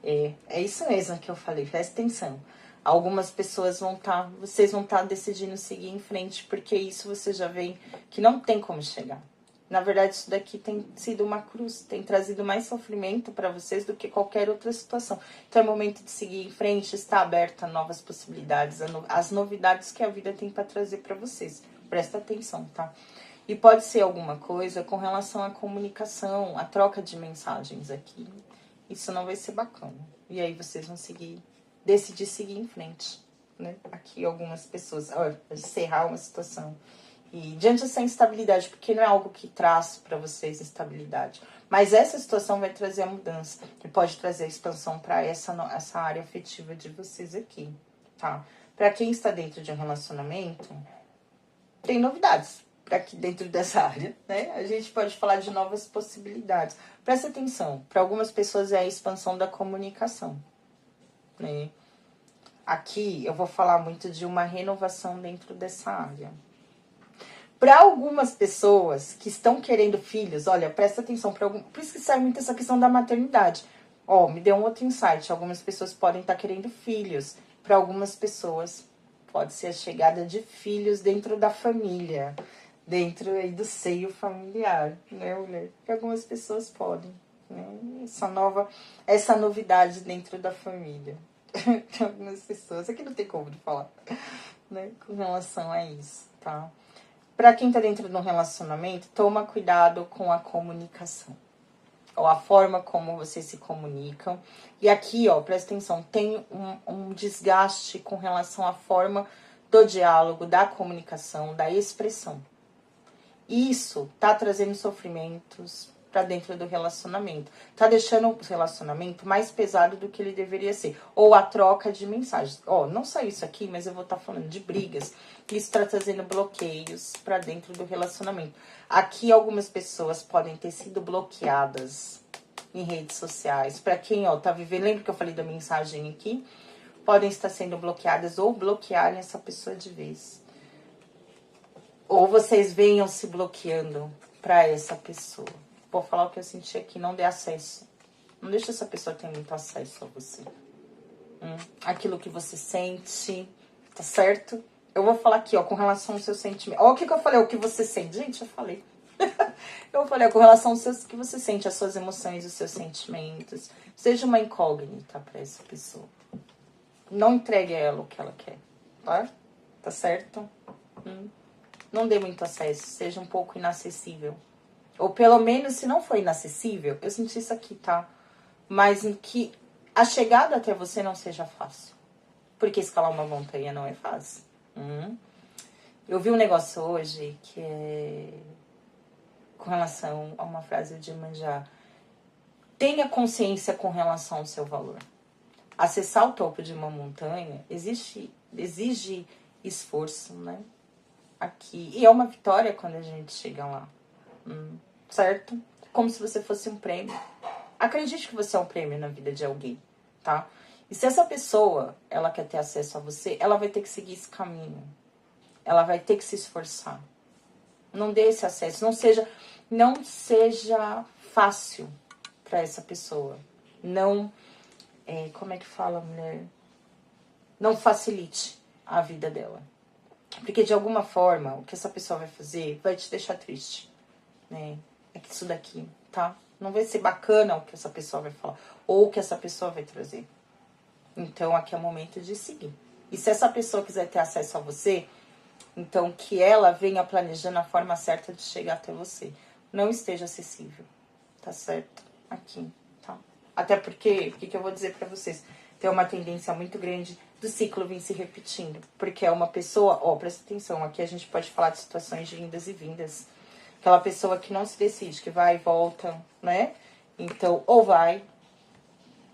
É isso mesmo que eu falei, presta atenção. Algumas pessoas vocês vão estar decidindo seguir em frente, porque isso você já vê que não tem como chegar. Na verdade, isso daqui tem sido uma cruz, tem trazido mais sofrimento para vocês do que qualquer outra situação. Então é momento de seguir em frente, estar aberta a novas possibilidades, as novidades que a vida tem para trazer para vocês. Presta atenção, tá? E pode ser alguma coisa com relação à comunicação, à troca de mensagens aqui. Isso não vai ser bacana. E aí vocês vão decidir seguir em frente, né? Aqui algumas pessoas, encerrar uma situação. E diante dessa instabilidade, porque não é algo que traz para vocês estabilidade, mas essa situação vai trazer a mudança e pode trazer a expansão para essa área afetiva de vocês aqui, tá? Para quem está dentro de um relacionamento, tem novidades para aqui dentro dessa área, né? A gente pode falar de novas possibilidades. Presta atenção, para algumas pessoas é a expansão da comunicação, né? Aqui eu vou falar muito de uma renovação dentro dessa área. Para algumas pessoas que estão querendo filhos, olha, presta atenção, por isso que sai muito essa questão da maternidade. Ó, me deu um outro insight, algumas pessoas podem estar querendo filhos. Para algumas pessoas pode ser a chegada de filhos dentro da família, dentro aí do seio familiar, né, mulher? Que algumas pessoas podem, né? Essa novidade dentro da família. Algumas pessoas, aqui não tem como de falar, né, com relação a isso, tá? Para quem tá dentro de um relacionamento, toma cuidado com a comunicação. Ou a forma como vocês se comunicam. E aqui, ó, presta atenção, tem um desgaste com relação à forma do diálogo, da comunicação, da expressão. Isso tá trazendo sofrimentos para dentro do relacionamento. Tá deixando o relacionamento mais pesado do que ele deveria ser. Ou a troca de mensagens. Ó, não só isso aqui, mas eu vou estar falando de brigas. Isso tá trazendo bloqueios para dentro do relacionamento. Aqui algumas pessoas podem ter sido bloqueadas em redes sociais. Para quem, ó, tá vivendo, lembra que eu falei da mensagem aqui? Podem estar sendo bloqueadas ou bloquearem essa pessoa de vez. Ou vocês venham se bloqueando para essa pessoa. Vou falar o que eu senti aqui, não dê acesso. Não deixa essa pessoa ter muito acesso a você. Aquilo que você sente, tá certo? Eu vou falar aqui, ó, com relação ao seu sentimento. Ó, o que eu falei, o que você sente. Gente, eu falei. Eu falei, ó, com relação ao que você sente, as suas emoções, os seus sentimentos. Seja uma incógnita para essa pessoa. Não entregue a ela o que ela quer, tá? Tá certo? Não dê muito acesso, seja um pouco inacessível. Ou pelo menos, se não for inacessível, eu senti isso aqui, tá? Mas que a chegada até você não seja fácil. Porque escalar uma montanha não é fácil. Eu vi um negócio hoje que é com relação a uma frase de Iemanjá. Tenha consciência com relação ao seu valor. Acessar o topo de uma montanha exige esforço, né? Aqui. E é uma vitória quando a gente chega lá. Certo? Como se você fosse um prêmio. Acredite que você é um prêmio na vida de alguém, tá? E se essa pessoa, ela quer ter acesso a você, ela vai ter que seguir esse caminho. ela vai ter que se esforçar. Não dê esse acesso, não seja fácil para essa pessoa. Não, como é que fala, mulher? Não facilite a vida dela. Porque de alguma forma, o que essa pessoa vai fazer vai te deixar triste, né? É que isso daqui, tá? Não vai ser bacana o que essa pessoa vai falar, ou o que essa pessoa vai trazer. Então, aqui é o momento de seguir. E se essa pessoa quiser ter acesso a você, então que ela venha planejando a forma certa de chegar até você. Não esteja acessível, tá certo? Aqui, tá? Até porque, o que eu vou dizer pra vocês? Tem uma tendência muito grande do ciclo vir se repetindo. Porque é uma pessoa, presta atenção, aqui a gente pode falar de situações de indas e vindas. Aquela pessoa que não se decide, que vai e volta, né? Então, ou vai,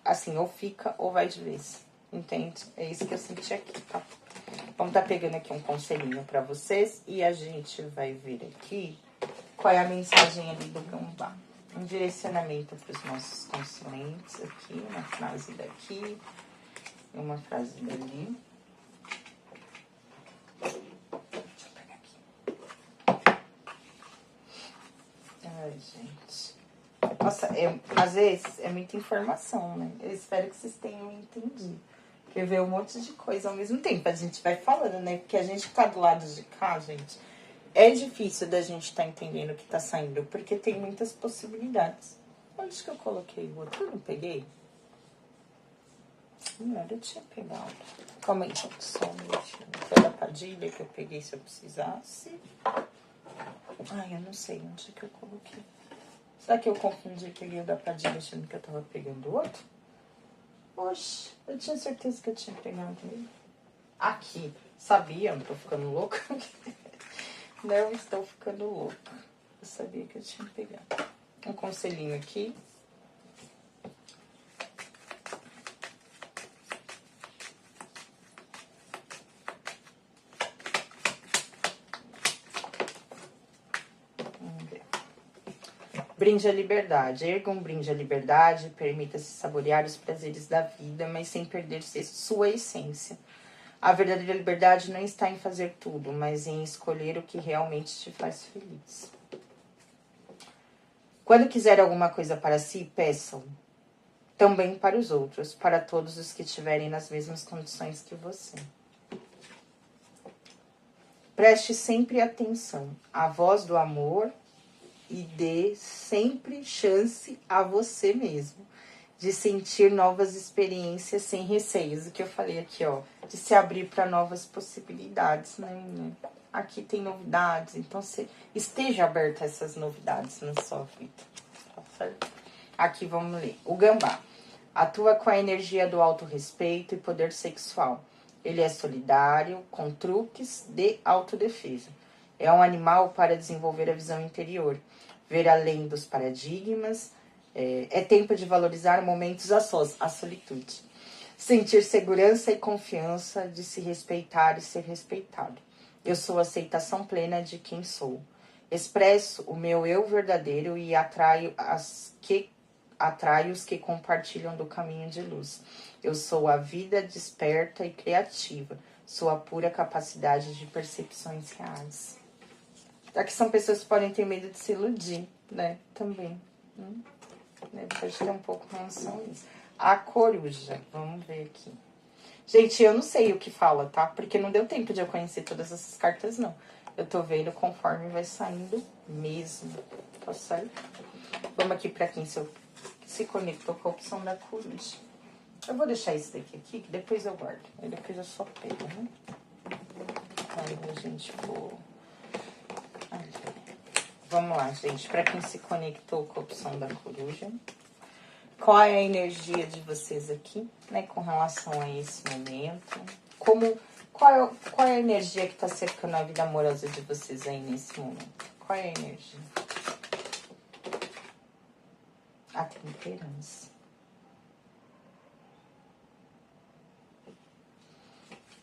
assim, ou fica, ou vai de vez. Entende? É isso que eu senti aqui, tá? Vamos tá pegando aqui um conselhinho pra vocês. E a gente vai ver aqui qual é a mensagem ali do gambá. Um direcionamento pros nossos consulentes aqui. Uma frase daqui. Uma frase dali. Deixa eu pegar aqui. Ai, gente. Nossa, às vezes é muita informação, né? Eu espero que vocês tenham entendido. Porque ver um monte de coisa ao mesmo tempo. A gente vai falando, né? Porque a gente tá do lado de cá, gente. É difícil da gente tá entendendo o que tá saindo. Porque tem muitas possibilidades. Onde que eu coloquei o outro? Eu não peguei? Não, eu tinha pegado. Calma aí, só um minutinho. Foi da Padilha que eu peguei se eu precisasse. Ai, eu não sei onde que eu coloquei. Será que eu confundi e peguei o da Padilha achando que eu tava pegando o outro? Oxe, eu tinha certeza que eu tinha pegado ele. Aqui. Sabia? Não tô ficando louca? Não estou ficando louca. Eu sabia que eu tinha pegado. Um conselhinho aqui. Vamos ver. Brinde à liberdade. Erga um brinde à liberdade, permita-se saborear os prazeres da vida, mas sem perder sua essência. A verdadeira liberdade não está em fazer tudo, mas em escolher o que realmente te faz feliz. Quando quiser alguma coisa para si, peçam. Também para os outros, para todos os que estiverem nas mesmas condições que você. Preste sempre atenção à voz do amor e dê sempre chance a você mesmo de sentir novas experiências sem receios. O que eu falei aqui, ó, de se abrir para novas possibilidades, né? Aqui tem novidades, então você esteja aberta a essas novidades na sua vida, tá certo? Aqui vamos ler. O gambá atua com a energia do autorrespeito e poder sexual. Ele é solidário, com truques de autodefesa. É um animal para desenvolver a visão interior, ver além dos paradigmas. É tempo de valorizar momentos a sós, a solitude. Sentir segurança e confiança de se respeitar e ser respeitado. Eu sou a aceitação plena de quem sou. Expresso o meu eu verdadeiro e atraio os que compartilham do caminho de luz. Eu sou a vida desperta e criativa. Sou a pura capacidade de percepções reais. Aqui são pessoas que podem ter medo de se iludir, né? Também. Pode ter um pouco de relação a isso. A coruja, vamos ver aqui. Gente, eu não sei o que fala, tá? Porque não deu tempo de eu conhecer todas essas cartas, não. Eu tô vendo conforme vai saindo mesmo. Tá certo? Vamos aqui pra quem se conectou com a opção da coruja. Eu vou deixar isso daqui aqui, que depois eu guardo. Aí depois eu só pego, né? Aí a gente for... Vamos lá, gente. Pra quem se conectou com a opção da coruja... Qual é a energia de vocês aqui, né, com relação a esse momento? Qual é a energia que está cercando a vida amorosa de vocês aí nesse momento? Qual é a energia? A temperança.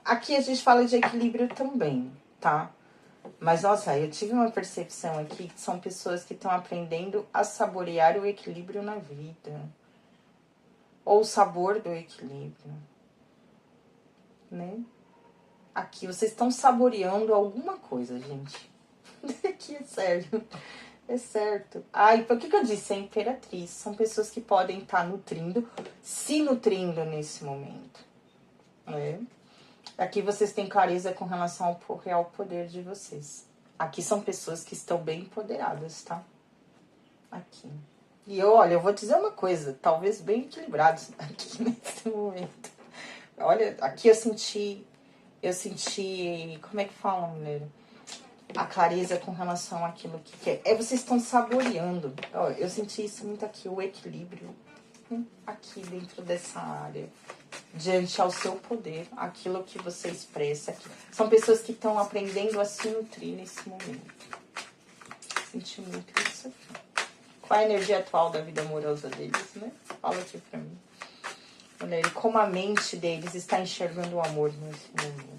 Aqui a gente fala de equilíbrio também, tá? Mas, nossa, eu tive uma percepção aqui que são pessoas que estão aprendendo a saborear o equilíbrio na vida. Ou o sabor do equilíbrio, né? Aqui, vocês estão saboreando alguma coisa, gente. Aqui é sério. É certo. Ah, e por que eu disse a imperatriz? São pessoas que podem estar nutrindo, se nutrindo nesse momento. Né? Aqui vocês têm clareza com relação ao real poder de vocês. Aqui são pessoas que estão bem empoderadas, tá? Aqui. E olha, eu vou dizer uma coisa, talvez bem equilibrados aqui nesse momento. Olha, aqui eu senti, como é que fala, mulher? A clareza com relação àquilo que quer. Vocês estão saboreando. Ó, eu senti isso muito aqui, o equilíbrio aqui dentro dessa área. Diante ao seu poder, aquilo que você expressa aqui. São pessoas que estão aprendendo a se nutrir nesse momento. Senti muito isso aqui. Qual a energia atual da vida amorosa deles, né? Fala aqui pra mim. Olha, como a mente deles está enxergando o amor nesse momento.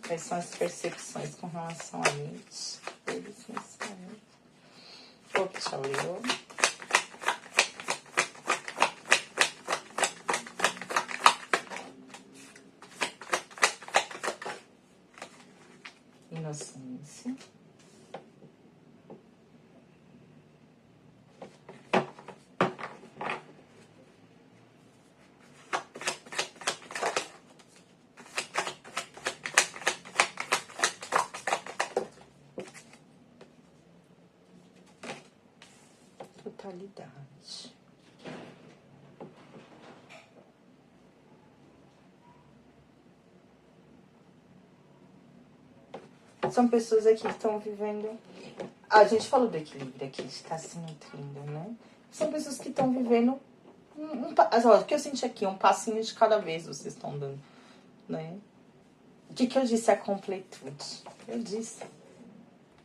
Quais são as percepções com relação à mente deles nesse momento? Opa, Leo. Inocência. Totalidade. São pessoas aqui que estão vivendo... A gente falou do equilíbrio aqui, está se nutrindo, né? São pessoas que estão vivendo... o que eu senti aqui, um passinho de cada vez vocês estão dando, né? O que eu disse? A completude. Eu disse.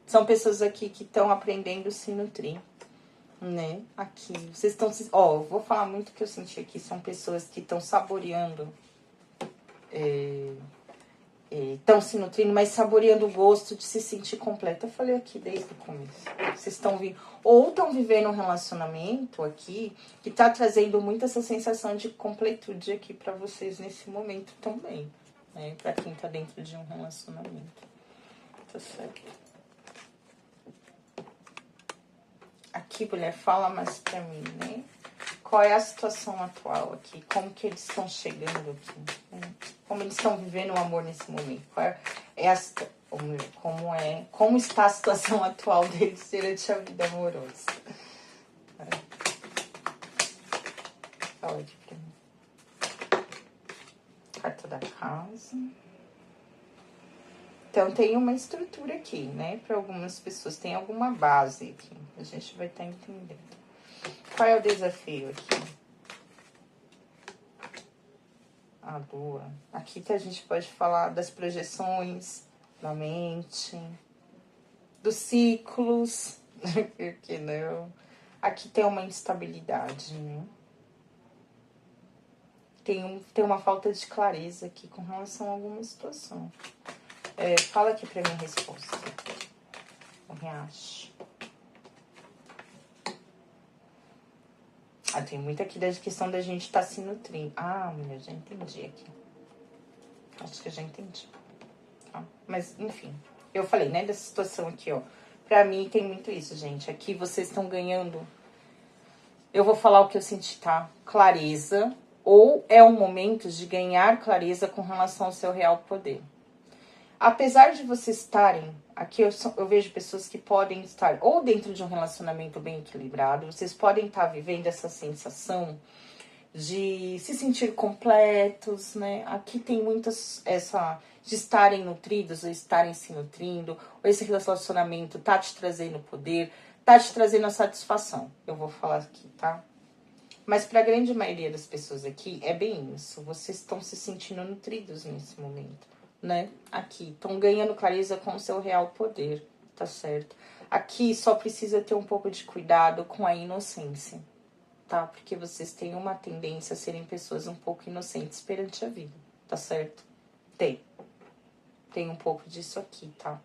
São pessoas aqui que estão aprendendo a se nutrir, né? Aqui, vocês estão... eu vou falar muito o que eu senti aqui. São pessoas que estão saboreando... estão se nutrindo, mas saboreando o gosto de se sentir completa. Eu falei aqui desde o começo. Vocês estão vindo... Ou estão vivendo um relacionamento aqui que tá trazendo muito essa sensação de completude aqui pra vocês nesse momento também, né? Pra quem tá dentro de um relacionamento. Tá certo? Aqui, mulher, fala mais pra mim, né? Qual é a situação atual aqui? Como que eles estão chegando aqui? Né? Como eles estão vivendo o amor nesse momento? Como está a situação atual deles durante a vida amorosa? Fala aqui pra mim. Carta da casa. Então, tem uma estrutura aqui, né? Para algumas pessoas, tem alguma base aqui. A gente vai estar entendendo. Qual é o desafio aqui? A lua. Aqui que a gente pode falar das projeções da mente, dos ciclos, por que não? Aqui tem uma instabilidade, né? Tem uma falta de clareza aqui com relação a alguma situação. Fala aqui pra mim a resposta. O riacho. Tem muito aqui da questão da gente estar se nutrindo. Mulher, já entendi aqui. Acho que eu já entendi. Tá? Mas, enfim. Eu falei, né, dessa situação aqui, ó. Pra mim, tem muito isso, gente. Aqui vocês estão ganhando... Eu vou falar o que eu senti, tá? Clareza. Ou é um momento de ganhar clareza com relação ao seu real poder. Apesar de vocês estarem... Aqui eu vejo pessoas que podem estar ou dentro de um relacionamento bem equilibrado, vocês podem estar vivendo essa sensação de se sentir completos, né? Aqui tem muitas, de estarem nutridos ou estarem se nutrindo, ou esse relacionamento tá te trazendo poder, tá te trazendo a satisfação. Eu vou falar aqui, tá? Mas para a grande maioria das pessoas aqui, é bem isso. Vocês estão se sentindo nutridos nesse momento, né? Aqui, estão ganhando clareza com o seu real poder, tá certo? Aqui só precisa ter um pouco de cuidado com a inocência, tá? Porque vocês têm uma tendência a serem pessoas um pouco inocentes perante a vida, tá certo? Tem um pouco disso aqui, tá?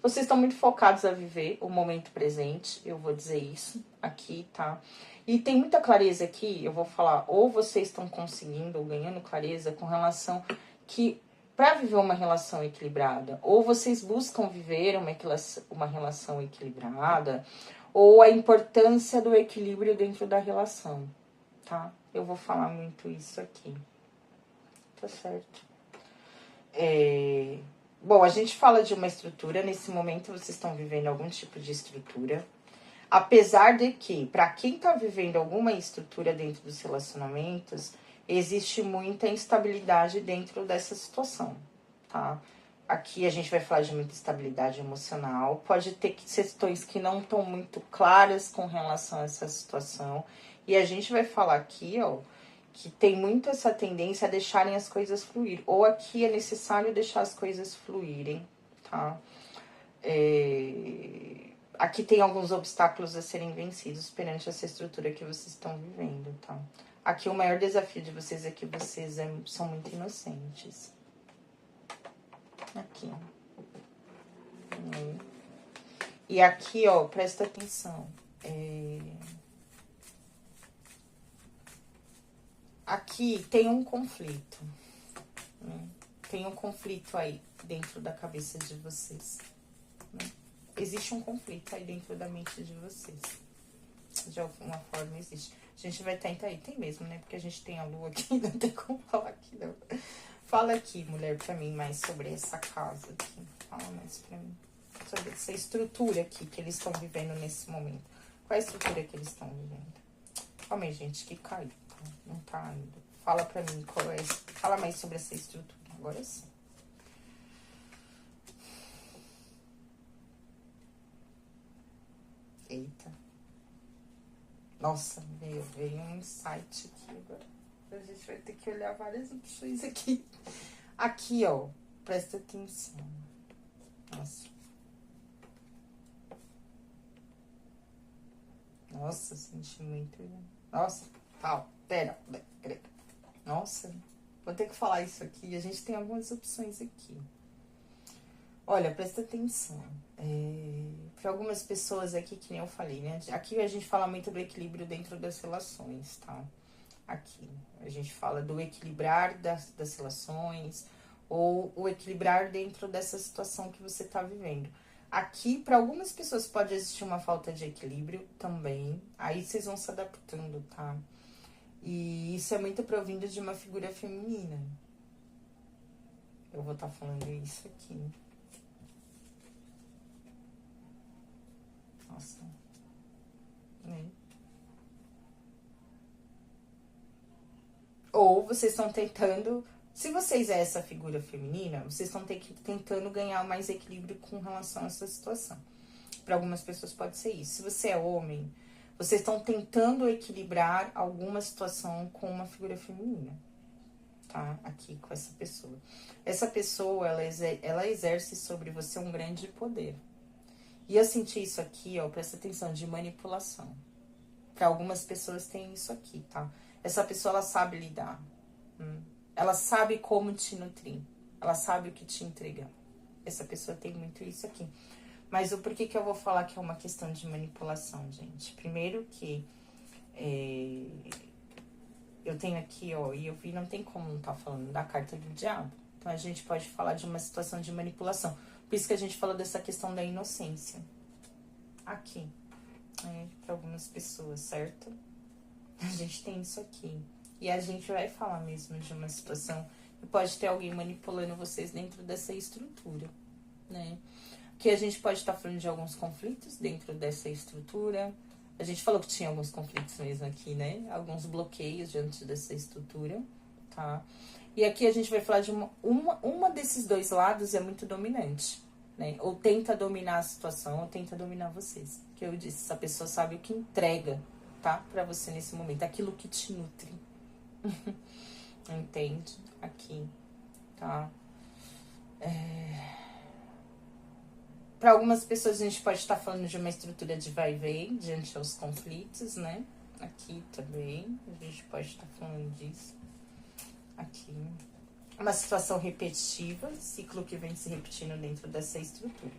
Vocês estão muito focados a viver o momento presente, eu vou dizer isso aqui, tá? E tem muita clareza aqui, eu vou falar, ou vocês estão conseguindo ou ganhando clareza com relação que para viver uma relação equilibrada. Ou vocês buscam viver uma relação equilibrada, ou a importância do equilíbrio dentro da relação, tá? Eu vou falar muito isso aqui. Tá certo. Bom, a gente fala de uma estrutura. Nesse momento, vocês estão vivendo algum tipo de estrutura. Apesar de que, para quem tá vivendo alguma estrutura dentro dos relacionamentos, existe muita instabilidade dentro dessa situação, tá? Aqui a gente vai falar de muita instabilidade emocional. Pode ter questões que não estão muito claras com relação a essa situação. E a gente vai falar aqui, ó, que tem muito essa tendência a deixarem as coisas fluir. Ou aqui é necessário deixar as coisas fluírem, tá? Aqui tem alguns obstáculos a serem vencidos perante essa estrutura que vocês estão vivendo, tá? Aqui o maior desafio de vocês é que vocês são muito inocentes. Aqui. E aqui, ó, presta atenção. Aqui tem um conflito. Tem um conflito aí dentro da cabeça de vocês. Existe um conflito aí dentro da mente de vocês. De alguma forma existe. A gente vai tentar aí. Tem mesmo, né? Porque a gente tem a lua aqui, não tem como falar aqui, não. Fala aqui, mulher, pra mim, mais sobre essa casa aqui. Fala mais pra mim. Sobre essa estrutura aqui que eles estão vivendo nesse momento. Qual é a estrutura que eles estão vivendo? Calma aí, gente, que caiu. Tá? Não tá ainda. Fala pra mim qual é. Fala mais sobre essa estrutura. Agora sim. Eita. Nossa, veio um insight aqui agora. A gente vai ter que olhar várias opções aqui. Aqui, ó. Presta atenção. Nossa. Nossa, sentimento. Nossa, tal. Pera. Nossa. Vou ter que falar isso aqui. A gente tem algumas opções aqui. Olha, presta atenção. Para algumas pessoas aqui, que nem eu falei, né? Aqui a gente fala muito do equilíbrio dentro das relações, tá? Aqui a gente fala do equilibrar das relações, ou o equilibrar dentro dessa situação que você tá vivendo. Aqui, para algumas pessoas, pode existir uma falta de equilíbrio também. Aí vocês vão se adaptando, tá? E isso é muito provindo de uma figura feminina. Eu vou estar falando isso aqui. Nossa. Ou vocês estão tentando... Se vocês é essa figura feminina, vocês estão tentando ganhar mais equilíbrio com relação a essa situação. Para algumas pessoas pode ser isso. Se você é homem, vocês estão tentando equilibrar alguma situação com uma figura feminina. Tá? Aqui com essa pessoa. Essa pessoa, ela exerce sobre você um grande poder. E eu senti isso aqui, ó, presta atenção, de manipulação. Para algumas pessoas tem isso aqui, tá? Essa pessoa, ela sabe lidar. Ela sabe como te nutrir. Ela sabe o que te entregar. Essa pessoa tem muito isso aqui. Mas o porquê que eu vou falar que é uma questão de manipulação, gente? Primeiro que eu tenho aqui, ó, e eu vi, não tem como não estar falando da carta do diabo. Então a gente pode falar de uma situação de manipulação. Por isso que a gente fala dessa questão da inocência. Aqui. Para algumas pessoas, certo? A gente tem isso aqui. E a gente vai falar mesmo de uma situação que pode ter alguém manipulando vocês dentro dessa estrutura, né? Que a gente pode estar falando de alguns conflitos dentro dessa estrutura. A gente falou que tinha alguns conflitos mesmo aqui, né? Alguns bloqueios diante dessa estrutura, tá? E aqui a gente vai falar de uma desses dois lados é muito dominante, né? Ou tenta dominar a situação, ou tenta dominar vocês. Que eu disse, essa pessoa sabe o que entrega, tá? Pra você nesse momento, aquilo que te nutre. Entende? Aqui, tá? Para algumas pessoas a gente pode estar falando de uma estrutura de vai e vem diante aos conflitos, né? Aqui também a gente pode estar falando disso. Aqui. Uma situação repetitiva, ciclo que vem se repetindo dentro dessa estrutura.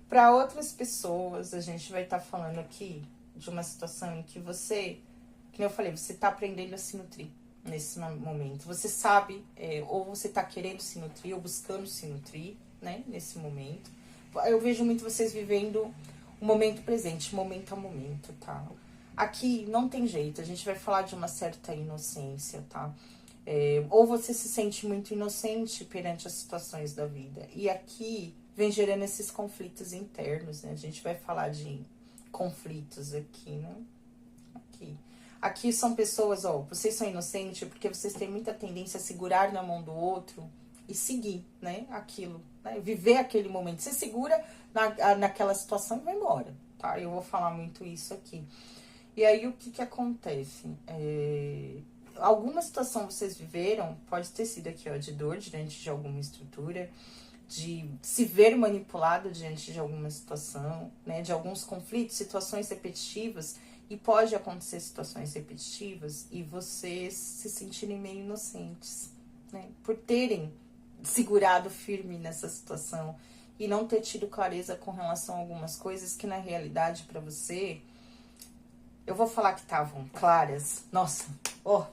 Para outras pessoas, a gente vai estar falando aqui de uma situação em que você, como eu falei, você está aprendendo a se nutrir. nesse momento. Você sabe, ou você tá querendo se nutrir, ou buscando se nutrir, né? Nesse momento. Eu vejo muito vocês vivendo o momento presente, momento a momento, tá? Aqui não tem jeito, a gente vai falar de uma certa inocência, tá? Ou você se sente muito inocente perante as situações da vida. E aqui vem gerando esses conflitos internos, né? A gente vai falar de conflitos aqui, né? Aqui são pessoas, ó, vocês são inocentes porque vocês têm muita tendência a segurar na mão do outro e seguir, né? Aquilo, né? Viver aquele momento. Você segura naquela situação e vai embora, tá? Eu vou falar muito isso aqui. E aí, o que acontece? Alguma situação vocês viveram, pode ter sido aqui, ó, de dor diante de alguma estrutura, de se ver manipulado diante de alguma situação, né? De alguns conflitos, situações repetitivas, e pode acontecer situações repetitivas e vocês se sentirem meio inocentes, né? Por terem segurado firme nessa situação e não ter tido clareza com relação a algumas coisas que na realidade para você, eu vou falar que estavam claras. Nossa, ó,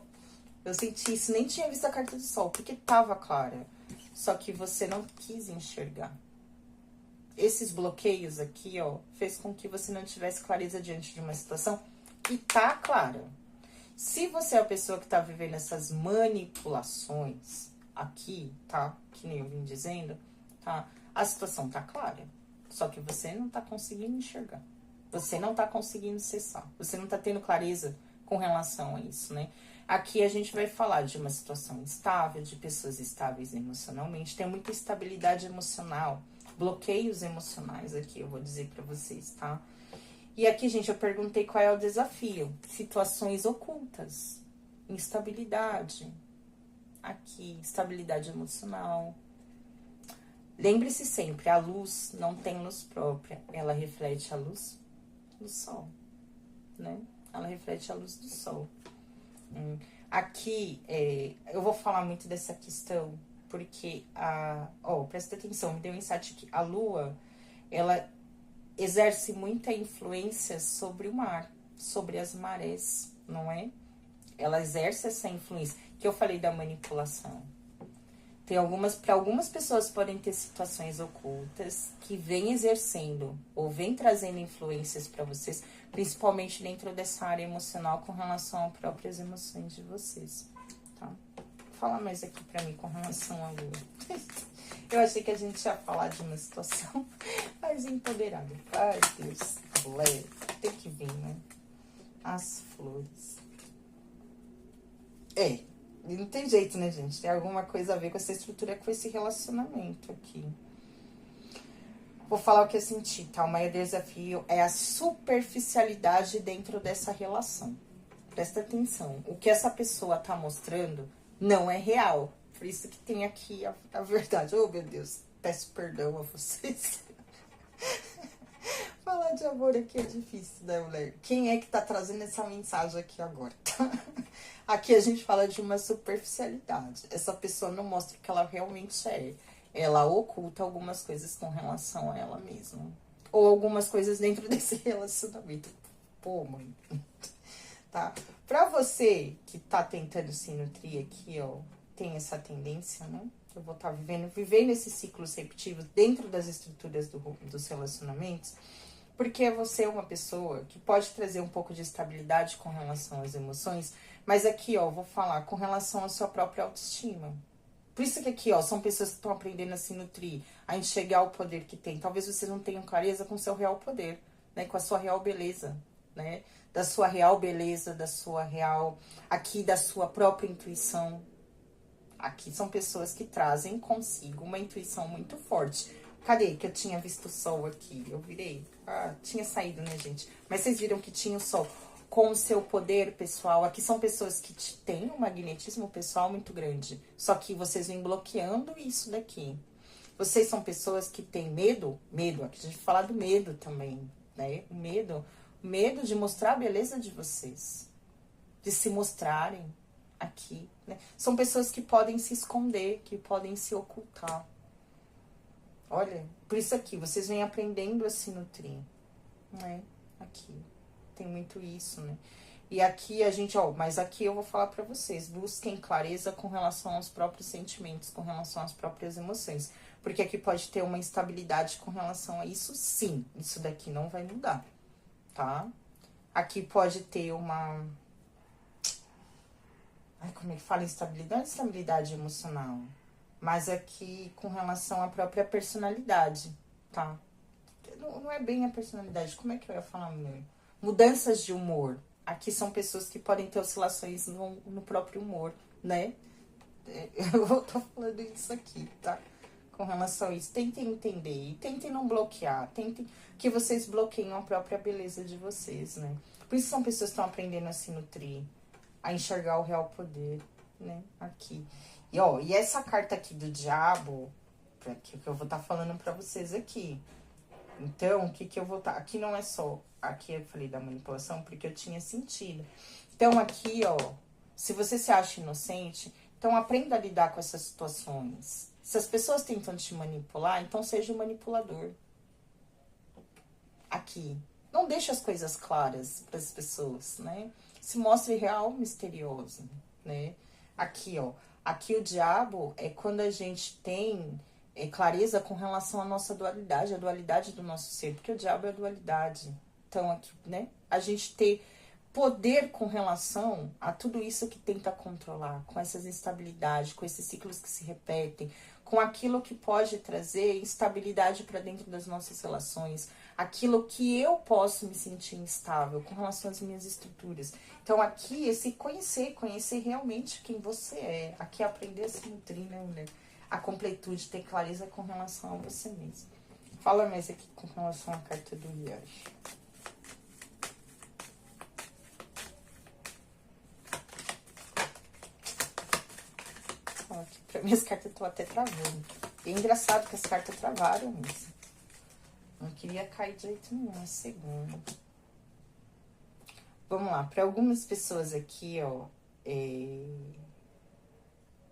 eu senti isso, nem tinha visto a carta do sol, porque tava clara. Só que você não quis enxergar. Esses bloqueios aqui, ó, fez com que você não tivesse clareza diante de uma situação que tá clara. Se você é a pessoa que tá vivendo essas manipulações aqui, tá? Que nem eu vim dizendo, tá? A situação tá clara. Só que você não tá conseguindo enxergar. Você não tá conseguindo cessar. Você não tá tendo clareza com relação a isso, né? Aqui a gente vai falar de uma situação estável, de pessoas estáveis emocionalmente. Tem muita instabilidade emocional, bloqueios emocionais aqui, eu vou dizer pra vocês, tá? E aqui, gente, eu perguntei qual é o desafio. Situações ocultas, instabilidade. Aqui, estabilidade emocional. Lembre-se sempre, a luz não tem luz própria. Ela reflete a luz do sol, né? Ela reflete a luz do sol. Aqui, eu vou falar muito dessa questão, porque presta atenção, me deu um insight aqui. A lua, ela exerce muita influência sobre o mar, sobre as marés, não é? Ela exerce essa influência, que eu falei da manipulação. Para algumas pessoas podem ter situações ocultas que vêm exercendo ou vêm trazendo influências para vocês, principalmente dentro dessa área emocional com relação às próprias emoções de vocês, tá? Fala mais aqui para mim com relação à lua. Eu achei que a gente ia falar de uma situação mais empoderada. Ai, Deus, leve. Tem que vir, né? As flores. Não tem jeito, né, gente? Tem alguma coisa a ver com essa estrutura, com esse relacionamento aqui. Vou falar o que eu senti, tá? O maior desafio é a superficialidade dentro dessa relação. Presta atenção. O que essa pessoa tá mostrando não é real. Por isso que tem aqui a verdade. Oh, meu Deus. Peço perdão a vocês. Falar de amor aqui é difícil, né, mulher? Quem é que tá trazendo essa mensagem aqui agora? Aqui a gente fala de uma superficialidade. Essa pessoa não mostra o que ela realmente é. Ela oculta algumas coisas com relação a ela mesma. Ou algumas coisas dentro desse relacionamento. Pô, mãe. Tá? Pra você que tá tentando se nutrir aqui, ó, tem essa tendência, né? Eu vou estar vivendo esses ciclos repetitivos dentro das estruturas dos relacionamentos, porque você é uma pessoa que pode trazer um pouco de estabilidade com relação às emoções, mas aqui, ó, eu vou falar com relação à sua própria autoestima. Por isso que aqui, ó, são pessoas que estão aprendendo a se nutrir, a enxergar o poder que tem. Talvez vocês não tenham clareza com o seu real poder, né? Com a sua real beleza, né? Da sua real beleza, da sua real... Aqui, da sua própria intuição. Aqui são pessoas que trazem consigo uma intuição muito forte. Cadê? Que eu tinha visto o sol aqui. Eu virei. Tinha saído, né, gente? Mas vocês viram que tinha o sol. Com o seu poder pessoal. Aqui são pessoas que têm um magnetismo pessoal muito grande. Só que vocês vêm bloqueando isso daqui. Vocês são pessoas que têm medo. Medo. Aqui a gente vai falar do medo também, né? O medo. Medo de mostrar a beleza de vocês. De se mostrarem aqui, né? São pessoas que podem se esconder, que podem se ocultar. Olha, por isso aqui, vocês vêm aprendendo a se nutrir, né? Aqui, tem muito isso, né? E aqui a gente, ó, mas aqui eu vou falar pra vocês, busquem clareza com relação aos próprios sentimentos, com relação às próprias emoções. Porque aqui pode ter uma instabilidade com relação a isso, sim. Isso daqui não vai mudar, tá? Aqui pode ter uma... Ai, como é que fala? Instabilidade? Instabilidade emocional. Mas aqui com relação à própria personalidade, tá? Não é bem a personalidade, como é que eu ia falar? Mudanças de humor. Aqui são pessoas que podem ter oscilações no próprio humor, né? Eu tô falando isso aqui, tá? Com relação a isso, tentem entender e tentem não bloquear, tentem que vocês bloqueiem a própria beleza de vocês, né? Por isso são pessoas que estão aprendendo a se nutrir, a enxergar o real poder, né? Aqui. E, ó, e essa carta aqui do diabo, que eu vou estar falando pra vocês aqui. Então, o que que eu vou estar... Aqui não é só... Aqui eu falei da manipulação porque eu tinha sentido. Então, aqui, ó, se você se acha inocente, então aprenda a lidar com essas situações. Se as pessoas tentam te manipular, então seja o manipulador. Aqui. Não deixe as coisas claras para as pessoas, né? Se mostre real, misterioso, né? Aqui, ó. Aqui o diabo é quando a gente tem clareza com relação à nossa dualidade, a dualidade do nosso ser, porque o diabo é a dualidade. Então, aqui, né? A gente ter poder com relação a tudo isso que tenta controlar, com essas instabilidades, com esses ciclos que se repetem, com aquilo que pode trazer instabilidade para dentro das nossas relações, aquilo que eu posso me sentir instável com relação às minhas estruturas. Então, aqui, esse conhecer realmente quem você é. Aqui, aprender a se nutrir, né, mulher? A completude, ter clareza com relação a você mesmo. Fala mais aqui com relação à carta do Yash. Aqui, pra mim, as cartas estão até travando. E é engraçado que as cartas travaram isso. Não queria cair de jeito nenhum, um segundo. Vamos lá, para algumas pessoas aqui, ó,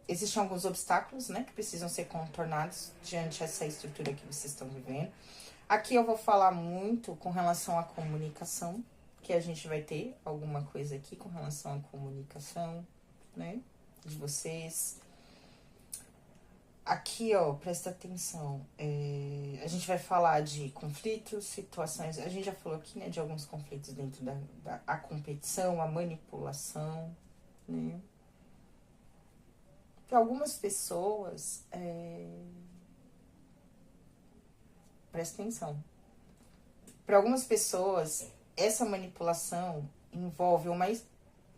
existem alguns obstáculos, né, que precisam ser contornados diante dessa estrutura que vocês estão vivendo. Aqui eu vou falar muito com relação à comunicação, que a gente vai ter alguma coisa aqui com relação à comunicação, né, de vocês. Aqui, ó, presta atenção, a gente vai falar de conflitos, situações, a gente já falou aqui, né, de alguns conflitos dentro da competição, a manipulação, né. Para algumas pessoas, presta atenção, para algumas pessoas, essa manipulação envolve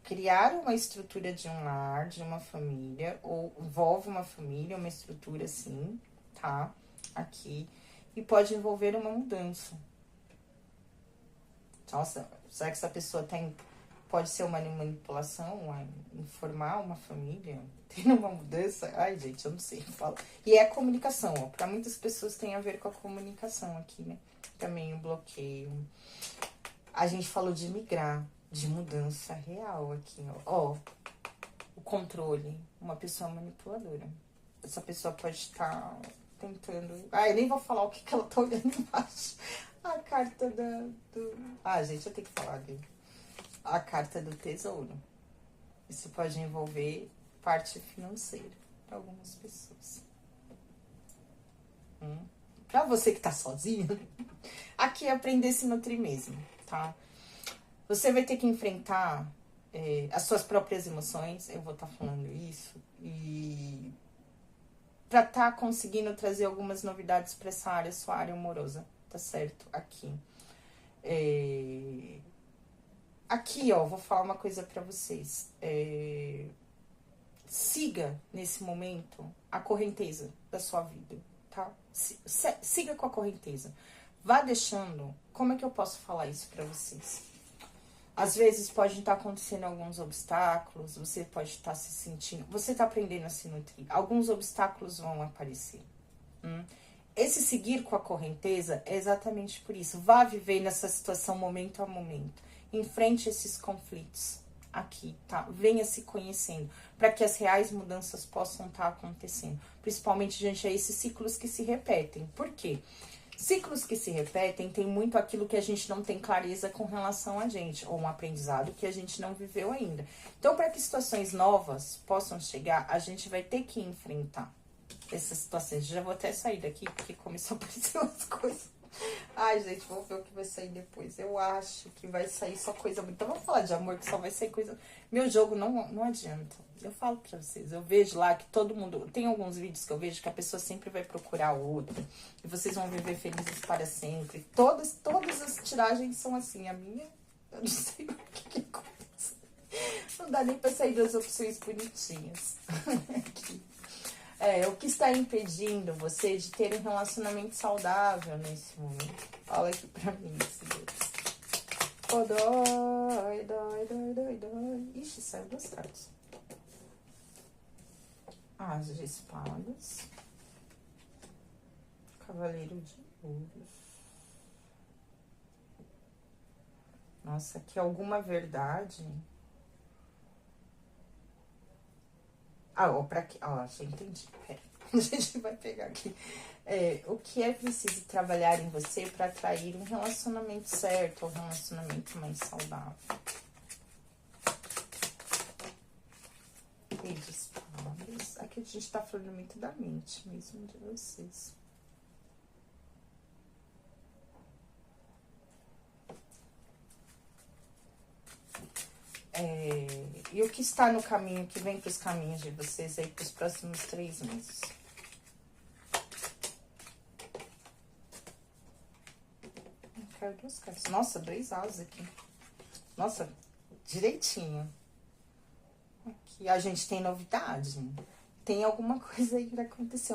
criar uma estrutura de um lar, de uma família, ou envolve uma família, uma estrutura assim, tá? Aqui. E pode envolver uma mudança. Nossa, será que essa pessoa pode ser uma manipulação, informar uma família, ter uma mudança? Ai, gente, eu não sei falar. E é a comunicação, ó. Pra muitas pessoas tem a ver com a comunicação aqui, né? Também o bloqueio. A gente falou de migrar. De mudança real aqui, ó. O controle. Uma pessoa manipuladora. Essa pessoa pode estar tentando... eu nem vou falar o que ela tá olhando embaixo. A carta gente, eu tenho que falar dele. A carta do tesouro. Isso pode envolver parte financeira para algumas pessoas. Pra você que tá sozinho, aqui é aprender a se nutrir mesmo, tá? Você vai ter que enfrentar as suas próprias emoções, eu vou estar falando isso, e pra estar conseguindo trazer algumas novidades pra essa área, sua área amorosa, tá certo? Aqui. Aqui, ó, vou falar uma coisa pra vocês. Siga, nesse momento, a correnteza da sua vida, tá? Siga com a correnteza. Vá deixando... Como é que eu posso falar isso pra vocês? Às vezes pode estar acontecendo alguns obstáculos, você pode estar se sentindo... Você está aprendendo a se nutrir. Alguns obstáculos vão aparecer. Esse seguir com a correnteza é exatamente por isso. Vá viver nessa situação momento a momento. Enfrente esses conflitos aqui, tá? Venha se conhecendo, para que as reais mudanças possam estar acontecendo. Principalmente diante a esses ciclos que se repetem. Por quê? Ciclos que se repetem tem muito aquilo que a gente não tem clareza com relação a gente, ou um aprendizado que a gente não viveu ainda. Então, para que situações novas possam chegar, a gente vai ter que enfrentar essas situações. Já vou até sair daqui, porque começou a aparecer umas coisas. Ai, gente, vamos ver o que vai sair depois. Eu acho que vai sair só coisa muito... Então, vamos falar de amor, que só vai sair coisa... Meu jogo não adianta. Eu falo pra vocês, eu vejo lá que todo mundo... Tem alguns vídeos que eu vejo que a pessoa sempre vai procurar outra. E vocês vão viver felizes para sempre. Todas as tiragens são assim. A minha, eu não sei o que acontece. Não dá nem pra sair das opções bonitinhas. Aqui. O que está impedindo você de ter um relacionamento saudável nesse momento? Fala aqui pra mim, Deus. Oh, dói, dói, dói, dói, dói. Ixi, saiu 2 cartas. As de espadas. Cavaleiro de ouros. Nossa, aqui alguma verdade... pra aqui. Já entendi. Pera. A gente vai pegar aqui. O que é preciso trabalhar em você para atrair um relacionamento certo, ou um relacionamento mais saudável? Rei de espadas. Aqui a gente tá falando muito da mente mesmo de vocês. E o que está no caminho, que vem para os caminhos de vocês aí para os próximos 3 meses? Caiu 2 cartas. Nossa, 2 asas aqui. Nossa, direitinho. Aqui a gente tem novidade. Tem alguma coisa aí para acontecer.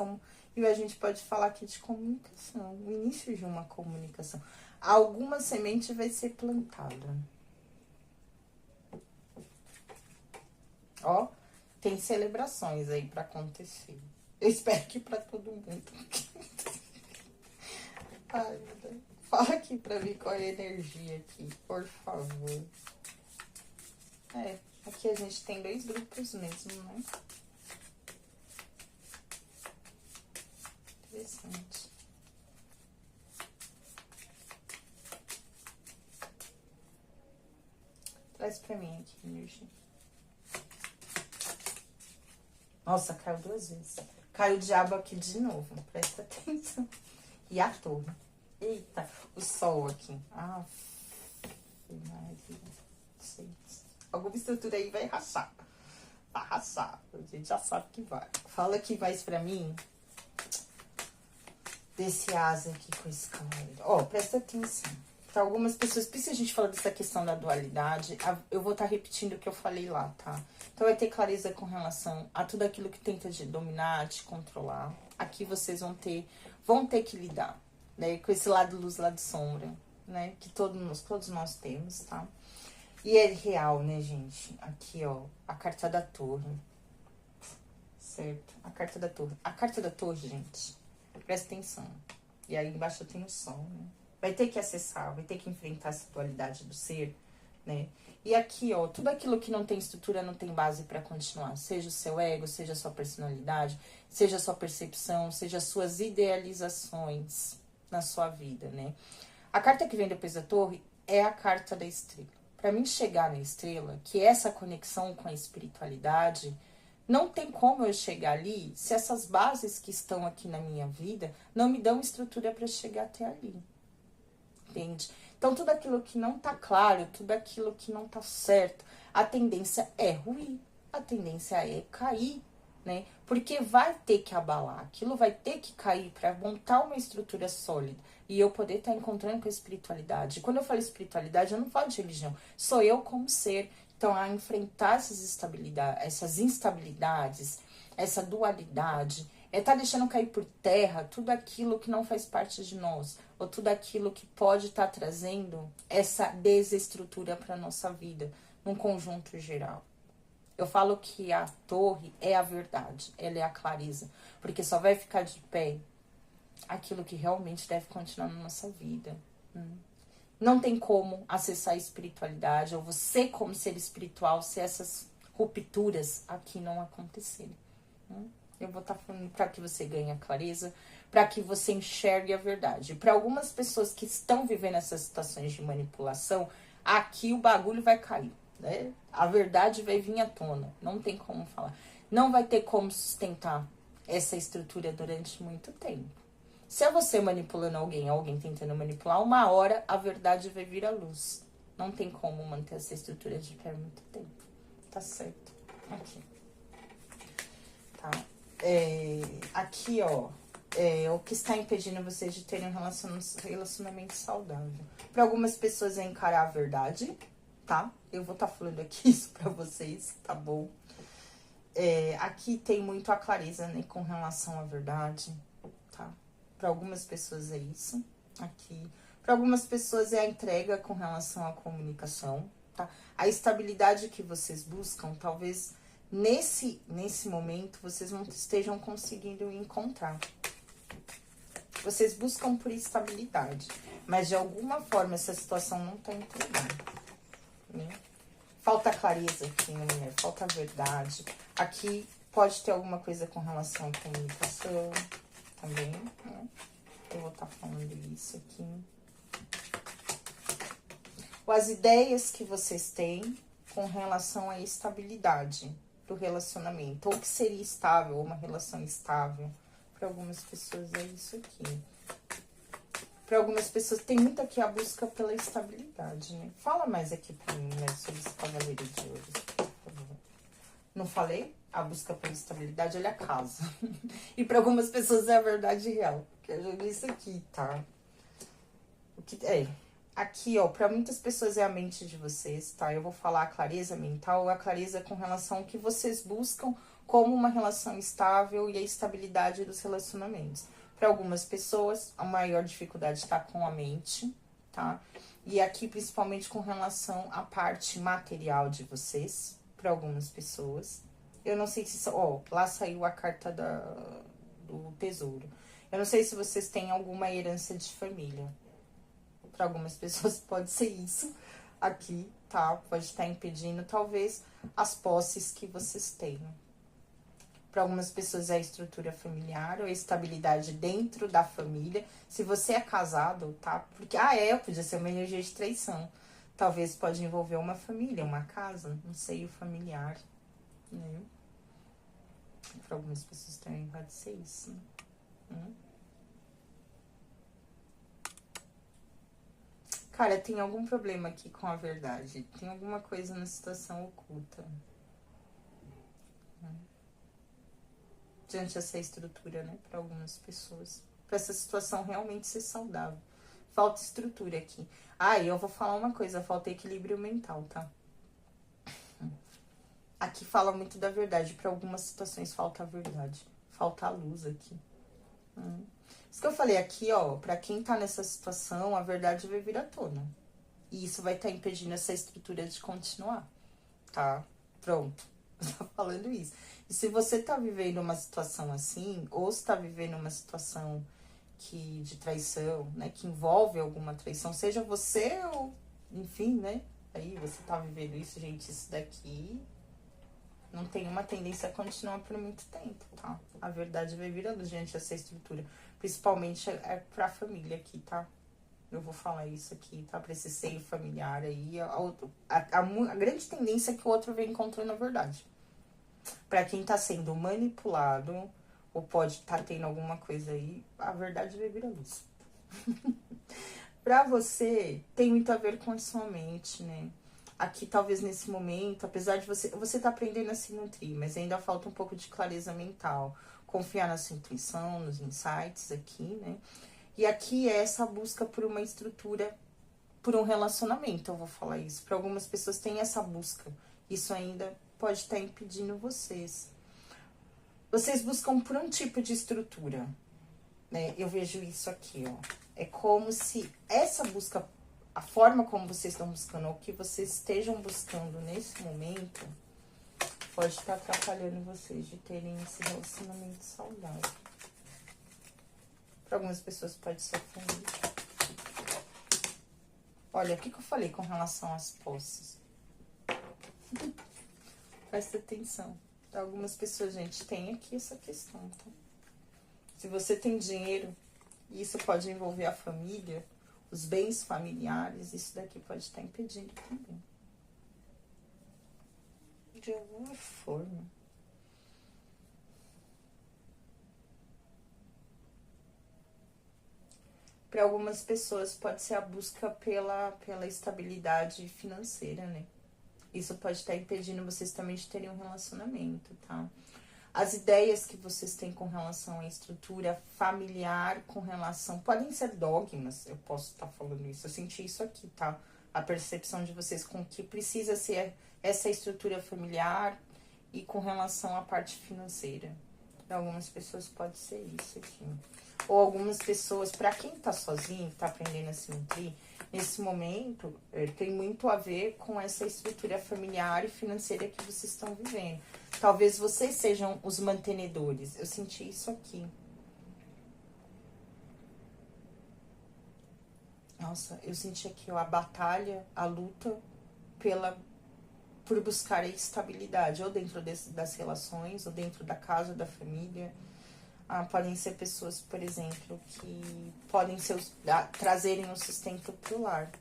E a gente pode falar aqui de comunicação. O início de uma comunicação. Alguma semente vai ser plantada. Ó, tem celebrações aí pra acontecer. Eu espero que pra todo mundo. Ai, meu Deus. Fala aqui pra mim qual é a energia aqui, por favor. Aqui a gente tem 2 grupos mesmo, né? Interessante. Traz pra mim aqui, energia. Nossa, caiu 2 vezes. Caiu o diabo aqui de novo, presta atenção. E a torre. Eita, o sol aqui. Alguma estrutura aí vai rachar. Vai rachar. A gente já sabe que vai. Fala aqui mais pra mim. Desse asa aqui com esse cavaleiro. Presta atenção. Para algumas pessoas, por isso a gente fala dessa questão da dualidade, eu vou estar repetindo o que eu falei lá, tá? Então, vai ter clareza com relação a tudo aquilo que tenta te dominar, te controlar. Aqui vocês vão ter que lidar, né? Com esse lado luz, lado sombra, né? Que todos nós temos, tá? E é real, né, gente? Aqui, ó, a carta da torre. Certo? A carta da torre. A carta da torre, gente, presta atenção. E aí embaixo tem o sol, né? Vai ter que acessar, vai ter que enfrentar essa dualidade do ser, né? E aqui, ó, tudo aquilo que não tem estrutura, não tem base para continuar. Seja o seu ego, seja a sua personalidade, seja a sua percepção, seja as suas idealizações na sua vida, né? A carta que vem depois da torre é a carta da estrela. Para mim chegar na estrela, que é essa conexão com a espiritualidade, não tem como eu chegar ali se essas bases que estão aqui na minha vida não me dão estrutura para chegar até ali. Entende? Então, tudo aquilo que não tá claro, tudo aquilo que não tá certo, a tendência é ruir, a tendência é cair, né? Porque vai ter que abalar, aquilo vai ter que cair para montar uma estrutura sólida e eu poder estar encontrando com a espiritualidade. Quando eu falo espiritualidade, eu não falo de religião, sou eu como ser. Então, a enfrentar essas instabilidades, essa dualidade, tá deixando cair por terra tudo aquilo que não faz parte de nós, ou tudo aquilo que pode estar trazendo essa desestrutura para nossa vida, num conjunto geral. Eu falo que a torre é a verdade, ela é a clareza, porque só vai ficar de pé aquilo que realmente deve continuar na nossa vida. Não tem como acessar a espiritualidade, ou você como ser espiritual, se essas rupturas aqui não acontecerem. Eu vou estar falando para que você ganhe a clareza, para que você enxergue a verdade. Para algumas pessoas que estão vivendo essas situações de manipulação, aqui o bagulho vai cair, né? A verdade vai vir à tona, não tem como falar. Não vai ter como sustentar essa estrutura durante muito tempo. Se é você manipulando alguém, alguém tentando manipular, uma hora a verdade vai vir à luz. Não tem como manter essa estrutura de pé muito tempo. Tá certo. Aqui. Tá. Aqui, ó. O que está impedindo vocês de terem um relacionamento saudável. Para algumas pessoas é encarar a verdade, tá? Eu vou estar falando aqui isso pra vocês, tá bom? Aqui tem muito a clareza, né, com relação à verdade, tá? Para algumas pessoas é isso, aqui. Para algumas pessoas é a entrega com relação à comunicação, tá? A estabilidade que vocês buscam, talvez nesse momento vocês não estejam conseguindo encontrar. Vocês buscam por estabilidade, mas de alguma forma essa situação não tá entregando, né? Falta clareza aqui, né, mulher? Falta verdade. Aqui pode ter alguma coisa com relação à comunicação também, né? Eu vou estar falando isso aqui. As ideias que vocês têm com relação à estabilidade do relacionamento. Ou que seria estável, ou uma relação estável. Para algumas pessoas é isso aqui. Para algumas pessoas tem muito aqui a busca pela estabilidade, né? Fala mais aqui para mim, né, sobre esse cavaleiro de ouros, por favor. Não falei? A busca pela estabilidade, olha a casa. E para algumas pessoas é a verdade real. Que eu joguei isso aqui, tá? Aqui, ó, para muitas pessoas é a mente de vocês, tá? Eu vou falar a clareza mental, a clareza com relação ao que vocês buscam como uma relação estável e a estabilidade dos relacionamentos. Para algumas pessoas, a maior dificuldade está com a mente, tá? E aqui, principalmente com relação à parte material de vocês, para algumas pessoas. Eu não sei se... Ó, lá saiu a carta do tesouro. Eu não sei se vocês têm alguma herança de família. Para algumas pessoas pode ser isso aqui, tá? Pode estar impedindo, talvez, as posses que vocês tenham. Para algumas pessoas é a estrutura familiar ou a estabilidade dentro da família. Se você é casado, tá? Porque, podia ser uma energia de traição. Talvez pode envolver uma família, uma casa, um seio familiar, né? Para algumas pessoas também pode ser isso, né? Cara, tem algum problema aqui com a verdade. Tem alguma coisa na situação oculta. Diante dessa estrutura, né? Para algumas pessoas. Para essa situação realmente ser saudável. Falta estrutura aqui. E eu vou falar uma coisa. Falta equilíbrio mental, tá? Aqui fala muito da verdade. Para algumas situações falta a verdade. Falta a luz aqui. Isso que eu falei aqui, ó. Para quem tá nessa situação, a verdade vai vir à tona. E isso vai estar impedindo essa estrutura de continuar, tá? Pronto. Eu tô falando isso. E se você tá vivendo uma situação assim, ou está vivendo uma situação de traição, né? Que envolve alguma traição, seja você ou, enfim, né? Aí você tá vivendo isso, gente, isso daqui não tem uma tendência a continuar por muito tempo, tá? A verdade vai virando diante dessa estrutura. Principalmente pra família aqui, tá? Eu vou falar isso aqui, tá? Pra esse seio familiar aí. A grande tendência é que o outro vem encontrando a verdade. Pra quem tá sendo manipulado, ou pode estar tendo alguma coisa aí, a verdade vai vir à luz. Pra você, tem muito a ver com a sua mente, né? Aqui, talvez nesse momento, apesar de você tá aprendendo a se nutrir, mas ainda falta um pouco de clareza mental. Confiar na sua intuição, nos insights aqui, né? E aqui é essa busca por uma estrutura, por um relacionamento, eu vou falar isso. Para algumas pessoas tem essa busca. Isso ainda pode estar impedindo vocês. Vocês buscam por um tipo de estrutura, né? Eu vejo isso aqui, ó. É como se essa busca, a forma como vocês estão buscando, ou o que vocês estejam buscando nesse momento, pode estar atrapalhando vocês de terem esse relacionamento saudável. Para algumas pessoas pode ser família. Olha, o que eu falei com relação às posses? Presta atenção. Para algumas pessoas, gente, tem aqui essa questão, tá? Se você tem dinheiro, isso pode envolver a família, os bens familiares, isso daqui pode estar impedindo também. De alguma forma. Para algumas pessoas pode ser a busca pela estabilidade financeira, né? Isso pode estar impedindo vocês também de terem um relacionamento, tá? As ideias que vocês têm com relação à estrutura familiar, com relação... Podem ser dogmas, eu posso estar falando isso. Eu senti isso aqui, tá? A percepção de vocês com que precisa ser essa estrutura familiar e com relação à parte financeira. Para algumas pessoas pode ser isso aqui. Ou algumas pessoas, para quem tá sozinho, tá aprendendo a se nutrir, nesse momento, tem muito a ver com essa estrutura familiar e financeira que vocês estão vivendo. Talvez vocês sejam os mantenedores. Eu senti isso aqui. Nossa, eu senti aqui, ó, a batalha, a luta por buscar a estabilidade, ou dentro das relações, ou dentro da casa, da família. Podem ser pessoas, por exemplo, que podem trazerem o sustento pro lar.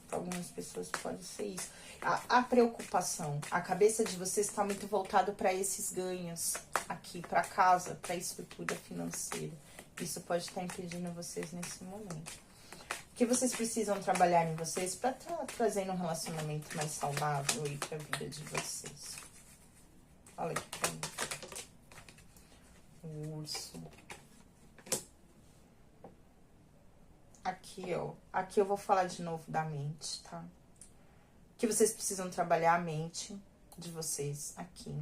Para algumas pessoas pode ser isso. A preocupação, a cabeça de vocês está muito voltado para esses ganhos aqui, para casa, para a estrutura financeira. Isso pode estar impedindo vocês nesse momento. O que vocês precisam trabalhar em vocês para trazer um relacionamento mais saudável aí para a vida de vocês. Olha aqui pra mim. O urso. Aqui, ó. Aqui eu vou falar de novo da mente, tá? Que vocês precisam trabalhar a mente de vocês aqui.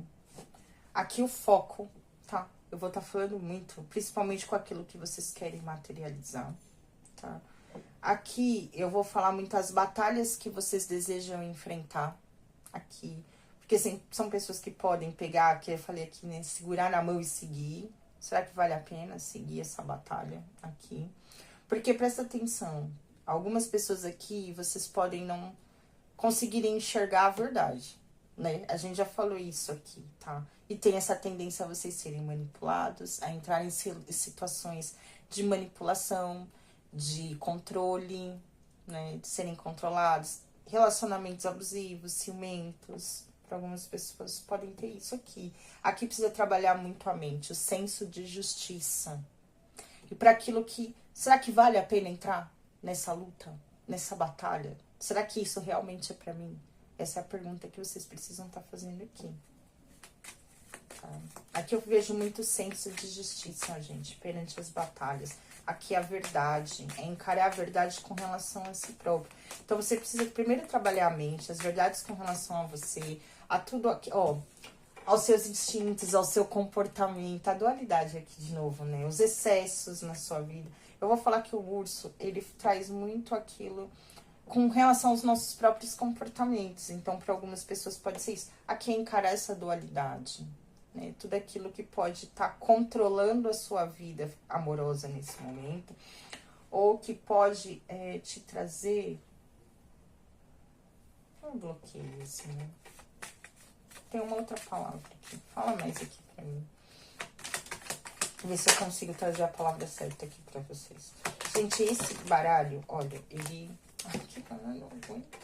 Aqui o foco, tá? Eu vou estar falando muito, principalmente com aquilo que vocês querem materializar, tá? Aqui eu vou falar muito as batalhas que vocês desejam enfrentar aqui. Porque assim, são pessoas que podem pegar, que eu falei aqui, né? Segurar na mão e seguir. Será que vale a pena seguir essa batalha aqui? Porque presta atenção, algumas pessoas aqui, vocês podem não conseguirem enxergar a verdade, né? A gente já falou isso aqui, tá? E tem essa tendência a vocês serem manipulados, a entrar em situações de manipulação, de controle, né? De serem controlados, relacionamentos abusivos, ciumentos. Para algumas pessoas podem ter isso aqui. Aqui precisa trabalhar muito a mente, o senso de justiça. E para aquilo que... Será que vale a pena entrar nessa luta, nessa batalha? Será que isso realmente é para mim? Essa é a pergunta que vocês precisam estar fazendo aqui. Tá? Aqui eu vejo muito senso de justiça, gente, perante as batalhas. Aqui a verdade, é encarar a verdade com relação a si próprio. Então você precisa primeiro trabalhar a mente, as verdades com relação a você, a tudo aqui, ó, aos seus instintos, ao seu comportamento, a dualidade aqui de novo, né? Os excessos na sua vida. Eu vou falar que o urso, ele traz muito aquilo com relação aos nossos próprios comportamentos. Então, para algumas pessoas pode ser isso. Aqui é encarar essa dualidade, né? Tudo aquilo que pode estar controlando a sua vida amorosa nesse momento, ou que pode te trazer um bloqueio, assim, né? Tem uma outra palavra aqui. Fala mais aqui pra mim. Ver se eu consigo trazer a palavra certa aqui pra vocês. Gente, esse baralho, olha, ele... Ai, que baralho, não aguento.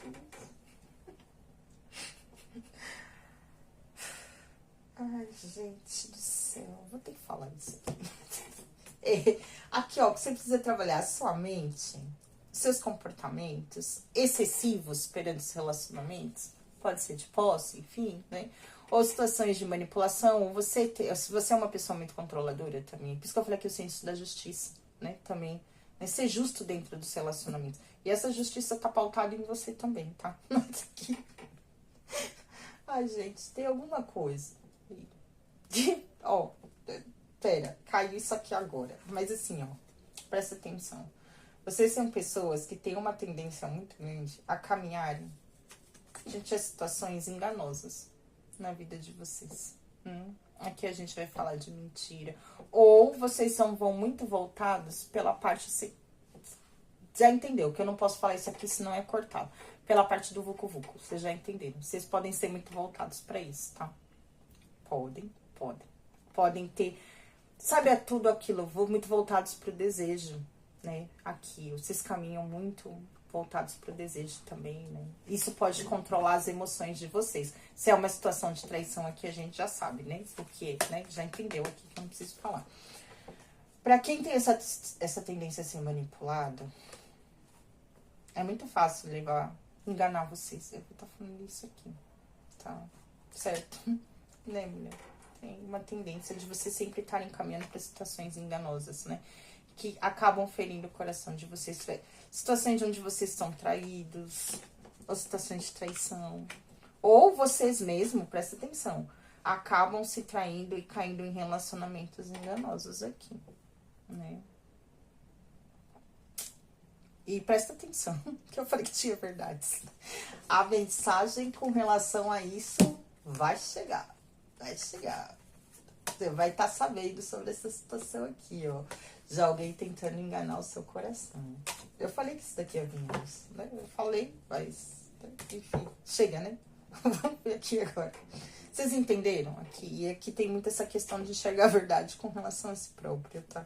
Ai, gente do céu. Vou ter que falar isso aqui. Aqui, ó, que você precisa trabalhar a sua mente, seus comportamentos excessivos perante os relacionamentos. Pode ser de posse, enfim, né? Ou situações de manipulação, ou se você é uma pessoa muito controladora também. Por isso que eu falei aqui o senso da justiça, né? Também, né? Ser justo dentro dos relacionamentos. E essa justiça tá pautada em você também, tá? Mas aqui... Ai, gente, tem alguma coisa. Ó, pera, caiu isso aqui agora. Mas assim, ó, presta atenção. Vocês são pessoas que têm uma tendência muito grande a caminharem, gente, a situações enganosas na vida de vocês. Aqui a gente vai falar de mentira. Ou vocês vão muito voltados pela parte... Já entendeu que eu não posso falar isso aqui senão é cortado. Pela parte do vucu-vucu, vocês já entenderam. Vocês podem ser muito voltados pra isso, tá? Podem ter sabe, é tudo aquilo, muito voltados pro desejo, né? Aqui, vocês caminham muito voltados pro desejo também, né? Isso pode controlar as emoções de vocês. Se é uma situação de traição aqui, a gente já sabe, né? Porque, né? Já entendeu aqui que eu não preciso falar. Pra quem tem essa tendência a ser manipulado, é muito fácil enganar vocês. Eu vou estar falando isso aqui, tá? Certo? Né, mulher? Tem uma tendência de vocês sempre estarem caminhando para situações enganosas, né? Que acabam ferindo o coração de vocês. Situações onde vocês estão traídos, ou situações de traição. Ou vocês mesmos, presta atenção, acabam se traindo e caindo em relacionamentos enganosos aqui, né? E presta atenção, que eu falei que tinha verdades. A mensagem com relação a isso vai chegar. Vai chegar. Você vai estar sabendo sobre essa situação aqui, ó. Já alguém tentando enganar o seu coração. Eu falei que isso daqui ia vir isso, né? Eu falei, mas... Enfim, chega, né? Vamos ver aqui agora. Vocês entenderam aqui? E aqui tem muito essa questão de enxergar a verdade com relação a si próprio, tá?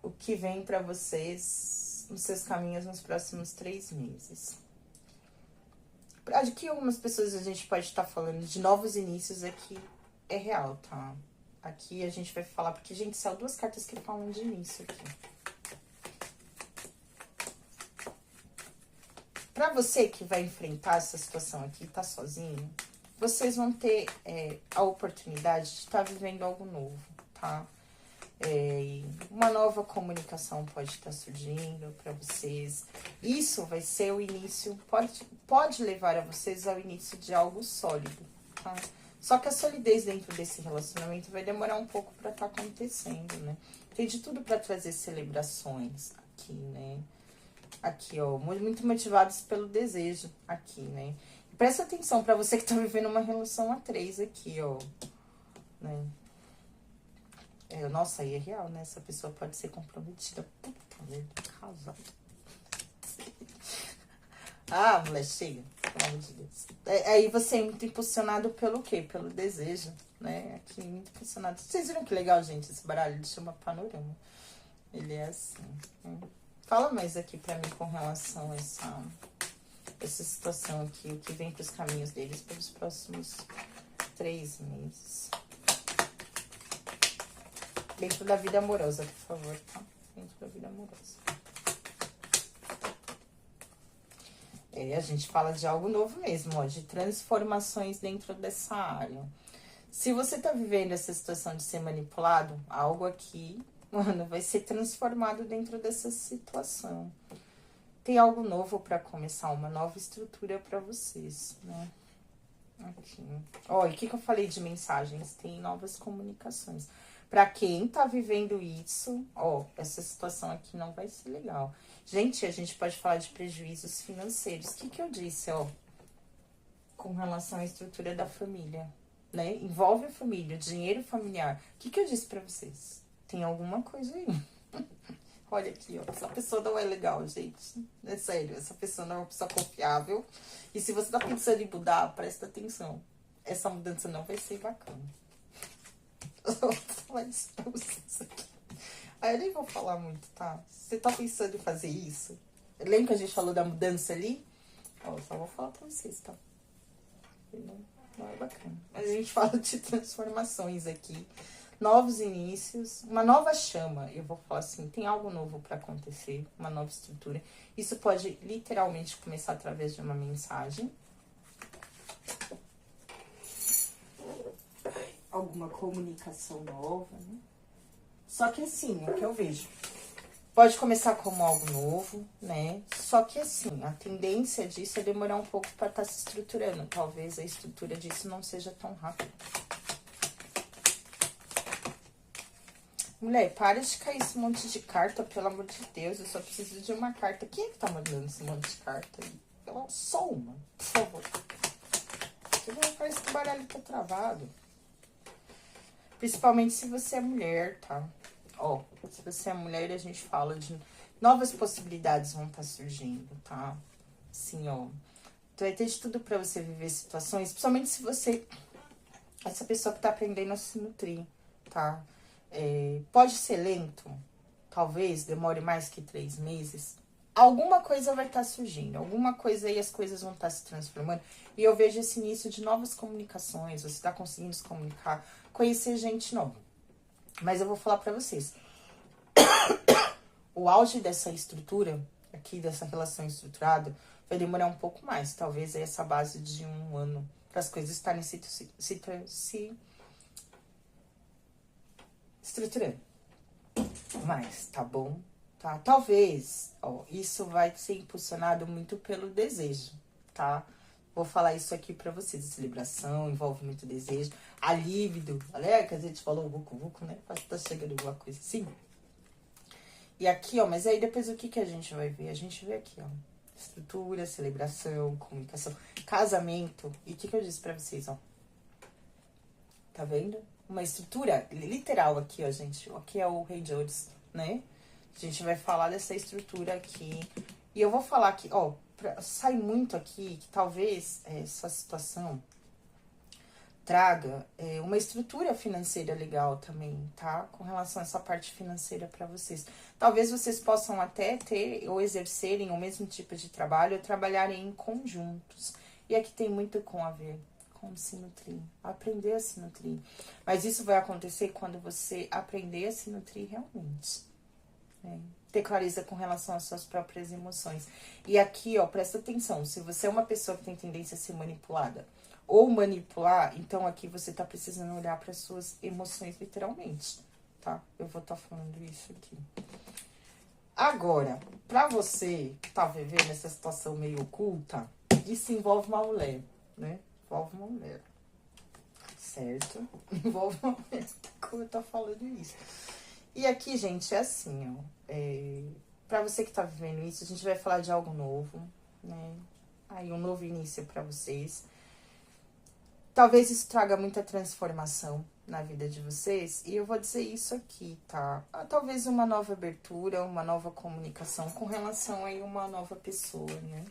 O que vem pra vocês nos seus caminhos nos próximos 3 meses. Aqui algumas pessoas a gente pode estar falando de novos inícios aqui. É real, tá? Aqui a gente vai falar, porque, gente, são 2 cartas que falam de início aqui. Pra você que vai enfrentar essa situação aqui, tá sozinho, vocês vão ter a oportunidade de estar vivendo algo novo, tá? Uma nova comunicação pode estar surgindo para vocês. Isso vai ser o início, pode levar a vocês ao início de algo sólido, tá? Só que a solidez dentro desse relacionamento vai demorar um pouco para estar acontecendo, né? Tem de tudo para trazer celebrações aqui, né? Aqui, ó, muito motivados pelo desejo aqui, né? Presta atenção para você que tá vivendo uma relação a 3 aqui, ó, né? Nossa, aí é real, né? Essa pessoa pode ser comprometida. Puta merda, casada. Ah, mulher, chega. Pelo amor de Deus. Aí você é muito impulsionado pelo quê? Pelo desejo, né? Aqui, muito impulsionado. Vocês viram que legal, gente, esse baralho? Ele chama Panorama. Ele é assim. Fala mais aqui pra mim com relação a essa situação aqui. O que vem pros caminhos deles pelos próximos 3 meses. Dentro da vida amorosa, por favor, tá? Dentro da vida amorosa. A gente fala de algo novo mesmo, ó, de transformações dentro dessa área. Se você tá vivendo essa situação de ser manipulado, algo aqui, mano, vai ser transformado dentro dessa situação. Tem algo novo pra começar, uma nova estrutura pra vocês, né? Aqui. Ó, e o que eu falei de mensagens? Tem novas comunicações. Pra quem tá vivendo isso, ó, essa situação aqui não vai ser legal. Gente, a gente pode falar de prejuízos financeiros. O que eu disse, ó, com relação à estrutura da família, né? Envolve a família, o dinheiro familiar. O que eu disse pra vocês? Tem alguma coisa aí. Olha aqui, ó, essa pessoa não é legal, gente. É sério, essa pessoa não é uma pessoa confiável. E se você tá pensando em mudar, presta atenção. Essa mudança não vai ser bacana. Eu vou falar isso pra vocês aqui. Aí eu nem vou falar muito, tá? Se você tá pensando em fazer isso, lembra que a gente falou da mudança ali? Ó, só vou falar pra vocês, tá? Não é bacana. Mas a gente fala de transformações aqui. Novos inícios, uma nova chama. Eu vou falar assim, tem algo novo pra acontecer, uma nova estrutura. Isso pode literalmente começar através de uma mensagem. Alguma comunicação nova, né? Só que assim, é o que eu vejo. Pode começar como algo novo, né? Só que assim, a tendência disso é demorar um pouco para estar se estruturando. Talvez a estrutura disso não seja tão rápida. Mulher, para de cair esse monte de carta, pelo amor de Deus. Eu só preciso de uma carta. Quem é que tá mandando esse monte de carta aí? Só uma, por favor. Parece que o baralho tá travado. Principalmente se você é mulher, tá? Ó, se você é mulher, a gente fala de novas possibilidades vão estar surgindo, tá? Assim, ó. Então, vai ter de tudo pra você viver situações, principalmente se você essa pessoa que tá aprendendo a se nutrir, tá? Pode ser lento, talvez demore mais que 3 meses. Alguma coisa vai estar surgindo, alguma coisa aí, as coisas vão estar se transformando. E eu vejo esse início de novas comunicações, você tá conseguindo se comunicar, conhecer gente nova. Mas eu vou falar pra vocês, o auge dessa estrutura, aqui dessa relação estruturada, vai demorar um pouco mais, talvez aí essa base de 1 ano, para as coisas estarem se estruturando. Mas, tá bom? Tá? Talvez, ó, isso vai ser impulsionado muito pelo desejo, tá? Vou falar isso aqui pra vocês. A celebração envolve muito desejo. A líbido, olha que a gente falou vucu-vucu, né? Acho que tá chegando alguma coisa assim. E aqui, ó, mas aí depois o que que a gente vai ver? A gente vê aqui, ó, estrutura, celebração, comunicação, casamento. E o que que eu disse pra vocês, ó? Tá vendo? Uma estrutura literal aqui, ó, gente. Aqui é o Rei de Ouros, né? A gente vai falar dessa estrutura aqui. E eu vou falar aqui, ó, sai muito aqui que talvez essa situação traga uma estrutura financeira legal também, tá? Com relação a essa parte financeira para vocês. Talvez vocês possam até ter ou exercerem o mesmo tipo de trabalho ou trabalharem em conjuntos. E aqui tem muito com a ver com se nutrir, aprender a se nutrir. Mas isso vai acontecer quando você aprender a se nutrir realmente. Né? Ter clareza com relação às suas próprias emoções. E aqui, ó, presta atenção, se você é uma pessoa que tem tendência a ser manipulada ou manipular, então aqui você tá precisando olhar para suas emoções literalmente, tá? Eu vou estar falando isso aqui. Agora, pra você que tá vivendo essa situação meio oculta, isso envolve uma mulher, né? Envolve uma mulher, certo? Envolve uma mulher, como eu tô falando isso. E aqui, gente, é assim, ó. Pra você que tá vivendo isso, a gente vai falar de algo novo, né? Aí, um novo início pra vocês. Talvez isso traga muita transformação na vida de vocês. E eu vou dizer isso aqui, tá? Talvez uma nova abertura, uma nova comunicação com relação a uma nova pessoa, né?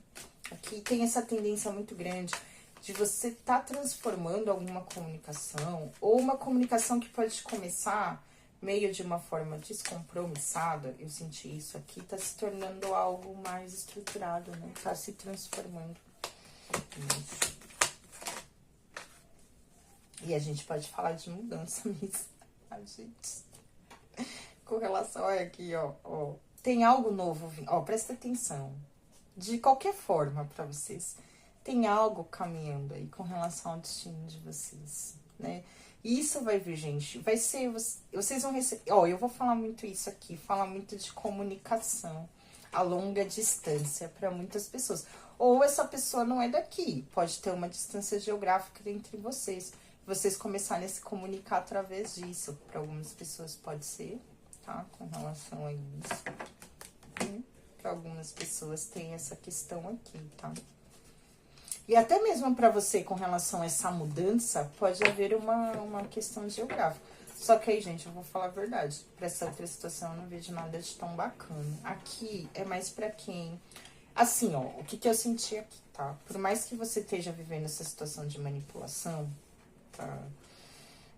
Aqui tem essa tendência muito grande de você tá transformando alguma comunicação, ou uma comunicação que pode começar meio de uma forma descompromissada, eu senti isso aqui, tá se tornando algo mais estruturado, né? Tá se transformando. Isso. E a gente pode falar de mudança mesmo, a gente. Com relação a aqui, ó, tem algo novo, ó, presta atenção. De qualquer forma, pra vocês, tem algo caminhando aí com relação ao destino de vocês, né? E isso vai vir, gente, vai ser, vocês vão receber, ó, eu vou falar muito isso aqui, falar muito de comunicação a longa distância para muitas pessoas. Ou essa pessoa não é daqui, pode ter uma distância geográfica entre vocês. Vocês começarem a se comunicar através disso. Para algumas pessoas pode ser, tá? Com relação a isso. Para algumas pessoas tem essa questão aqui, tá? E até mesmo para você, com relação a essa mudança, pode haver uma questão geográfica. Só que aí, gente, eu vou falar a verdade. Pra essa outra situação, eu não vejo nada de tão bacana. Aqui é mais pra quem... Assim, ó, o que eu senti aqui, tá? Por mais que você esteja vivendo essa situação de manipulação, tá?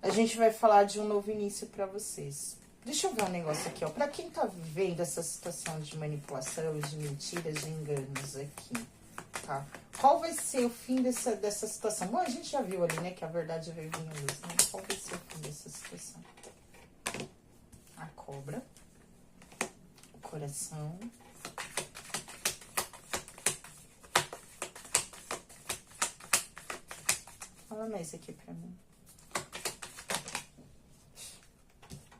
A gente vai falar de um novo início pra vocês. Deixa eu ver um negócio aqui, ó. Pra quem tá vivendo essa situação de manipulação, de mentiras, de enganos aqui, tá? Qual vai ser o fim dessa situação? Bom, a gente já viu ali, né, que a verdade vai vir à luz, né? Qual vai ser o fim dessa situação? A cobra. O coração. Fala mais aqui pra mim.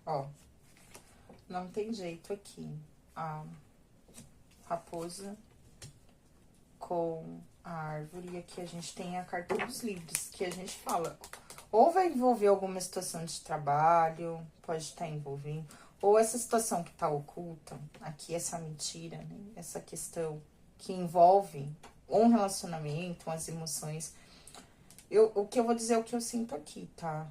Ó. Não tem jeito aqui. A raposa com a árvore. E aqui a gente tem a carta dos livros, que a gente fala. Ou vai envolver alguma situação de trabalho, pode estar envolvendo. Ou essa situação que tá oculta, aqui essa mentira, né? Essa questão que envolve um relacionamento, as emoções. O que eu vou dizer é o que eu sinto aqui, tá?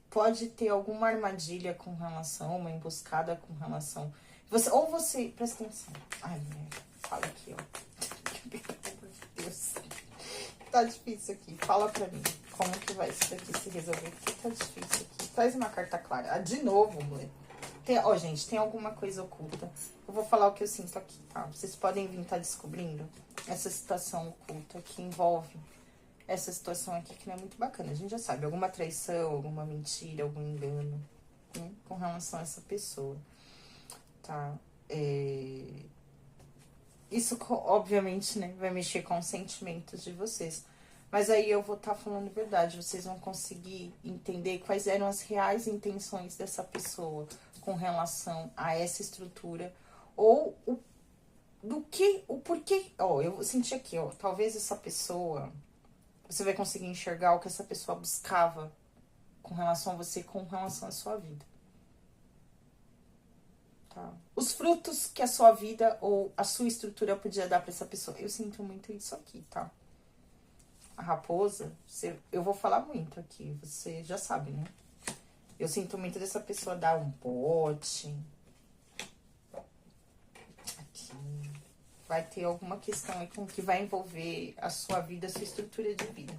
Pode ter alguma armadilha com relação, uma emboscada com relação... Ou você... Presta atenção. Ai, fala aqui, ó. Pelo amor de Deus. Tá difícil aqui. Fala pra mim. Como que vai isso daqui se resolver? Porque tá difícil aqui. Traz uma carta clara. Ah, de novo, mulher. Ó, gente, tem alguma coisa oculta. Eu vou falar o que eu sinto aqui, tá? Vocês podem vir estar descobrindo essa situação oculta que envolve essa situação aqui que não é muito bacana. A gente já sabe, alguma traição, alguma mentira, algum engano, né? Com relação a essa pessoa, tá? Isso, obviamente, né, vai mexer com os sentimentos de vocês. Mas aí eu vou estar falando a verdade. Vocês vão conseguir entender quais eram as reais intenções dessa pessoa com relação a essa estrutura. Ou o porquê. Ó, eu senti aqui, ó. Talvez essa pessoa... Você vai conseguir enxergar o que essa pessoa buscava com relação a você, com relação à sua vida. Tá? Os frutos que a sua vida ou a sua estrutura podia dar pra essa pessoa. Eu sinto muito isso aqui, tá? A raposa, eu vou falar muito aqui, você já sabe, né? Eu sinto muito dessa pessoa dar um pote. Aqui. Vai ter alguma questão aí com que vai envolver a sua vida, a sua estrutura de vida.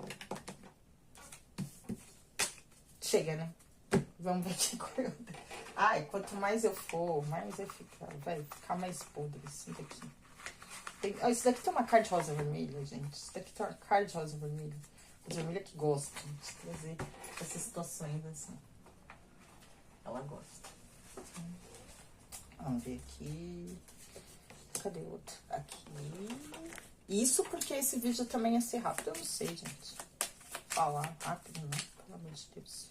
Chega, né? Vamos ver que coisa. Ai, quanto mais eu for, mais vai ficar mais podre isso daqui. Isso daqui tem uma card rosa vermelha, gente. Isso daqui tem uma card rosa vermelha. A vermelha que gosta de trazer essas situações assim. Ela gosta. Vamos ver aqui. Cadê o outro? Aqui. Isso porque esse vídeo também ia ser rápido. Eu não sei, gente. Falar rápido, não. Pelo amor de Deus.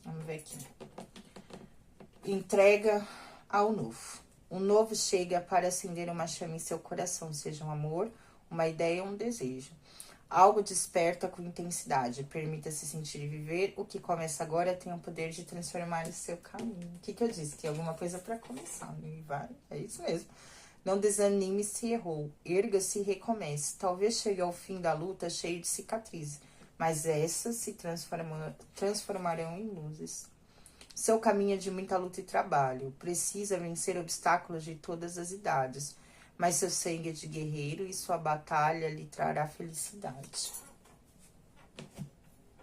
Vamos ver aqui. Entrega ao novo. O novo chega para acender uma chama em seu coração, seja um amor, uma ideia ou um desejo. Algo desperta com intensidade, permita-se sentir e viver. O que começa agora tem o poder de transformar o seu caminho. O que eu disse? Tem alguma coisa para começar, né? Vai, é isso mesmo. Não desanime se errou, erga-se e recomece. Talvez chegue ao fim da luta cheio de cicatrizes, mas essas se transformarão em luzes. Seu caminho é de muita luta e trabalho. Precisa vencer obstáculos de todas as idades. Mas seu sangue é de guerreiro e sua batalha lhe trará felicidade.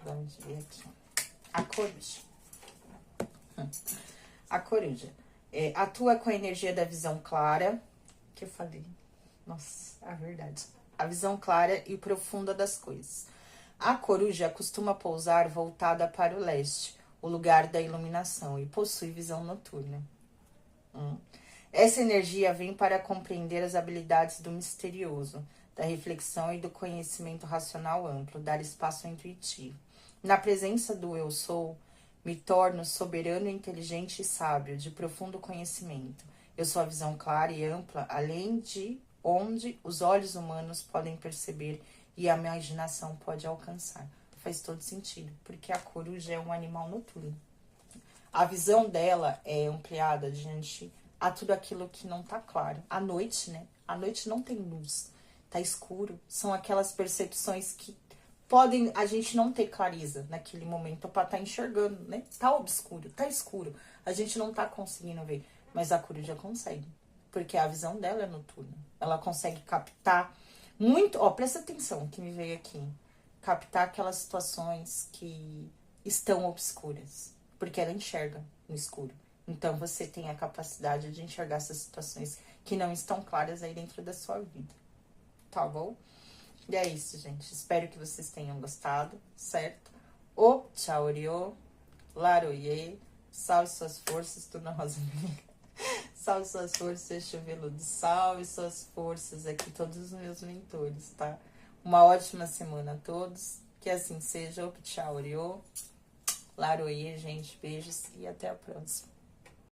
Vamos ver aqui. A coruja. A coruja. Atua com a energia da visão clara. Que eu falei? Nossa, é a verdade. A visão clara e profunda das coisas. A coruja costuma pousar voltada para o leste, o lugar da iluminação, e possui visão noturna. Essa energia vem para compreender as habilidades do misterioso, da reflexão e do conhecimento racional amplo, dar espaço ao intuitivo. Na presença do eu sou, me torno soberano, inteligente e sábio, de profundo conhecimento. Eu sou a visão clara e ampla, além de onde os olhos humanos podem perceber e a imaginação pode alcançar. Faz todo sentido, porque a coruja é um animal noturno. A visão dela é ampliada diante a tudo aquilo que não tá claro. À noite, né? À noite não tem luz, tá escuro. São aquelas percepções que podem a gente não ter clareza naquele momento para tá enxergando, né? Tá obscuro, tá escuro. A gente não tá conseguindo ver, mas a coruja consegue, porque a visão dela é noturna. Ela consegue captar muito, ó, presta atenção que me veio aqui. Captar aquelas situações que estão obscuras, porque ela enxerga no escuro. Então, você tem a capacidade de enxergar essas situações que não estão claras aí dentro da sua vida, tá bom? E é isso, gente. Espero que vocês tenham gostado, certo? O tchau, oriô, laroie, salve suas forças, Turna Rosa Amiga. Salve suas forças, chuveludo. Salve suas forças aqui, todos os meus mentores, tá? Uma ótima semana a todos. Que assim seja. O tchau, oriô, laroie, gente. Beijos e até a próxima.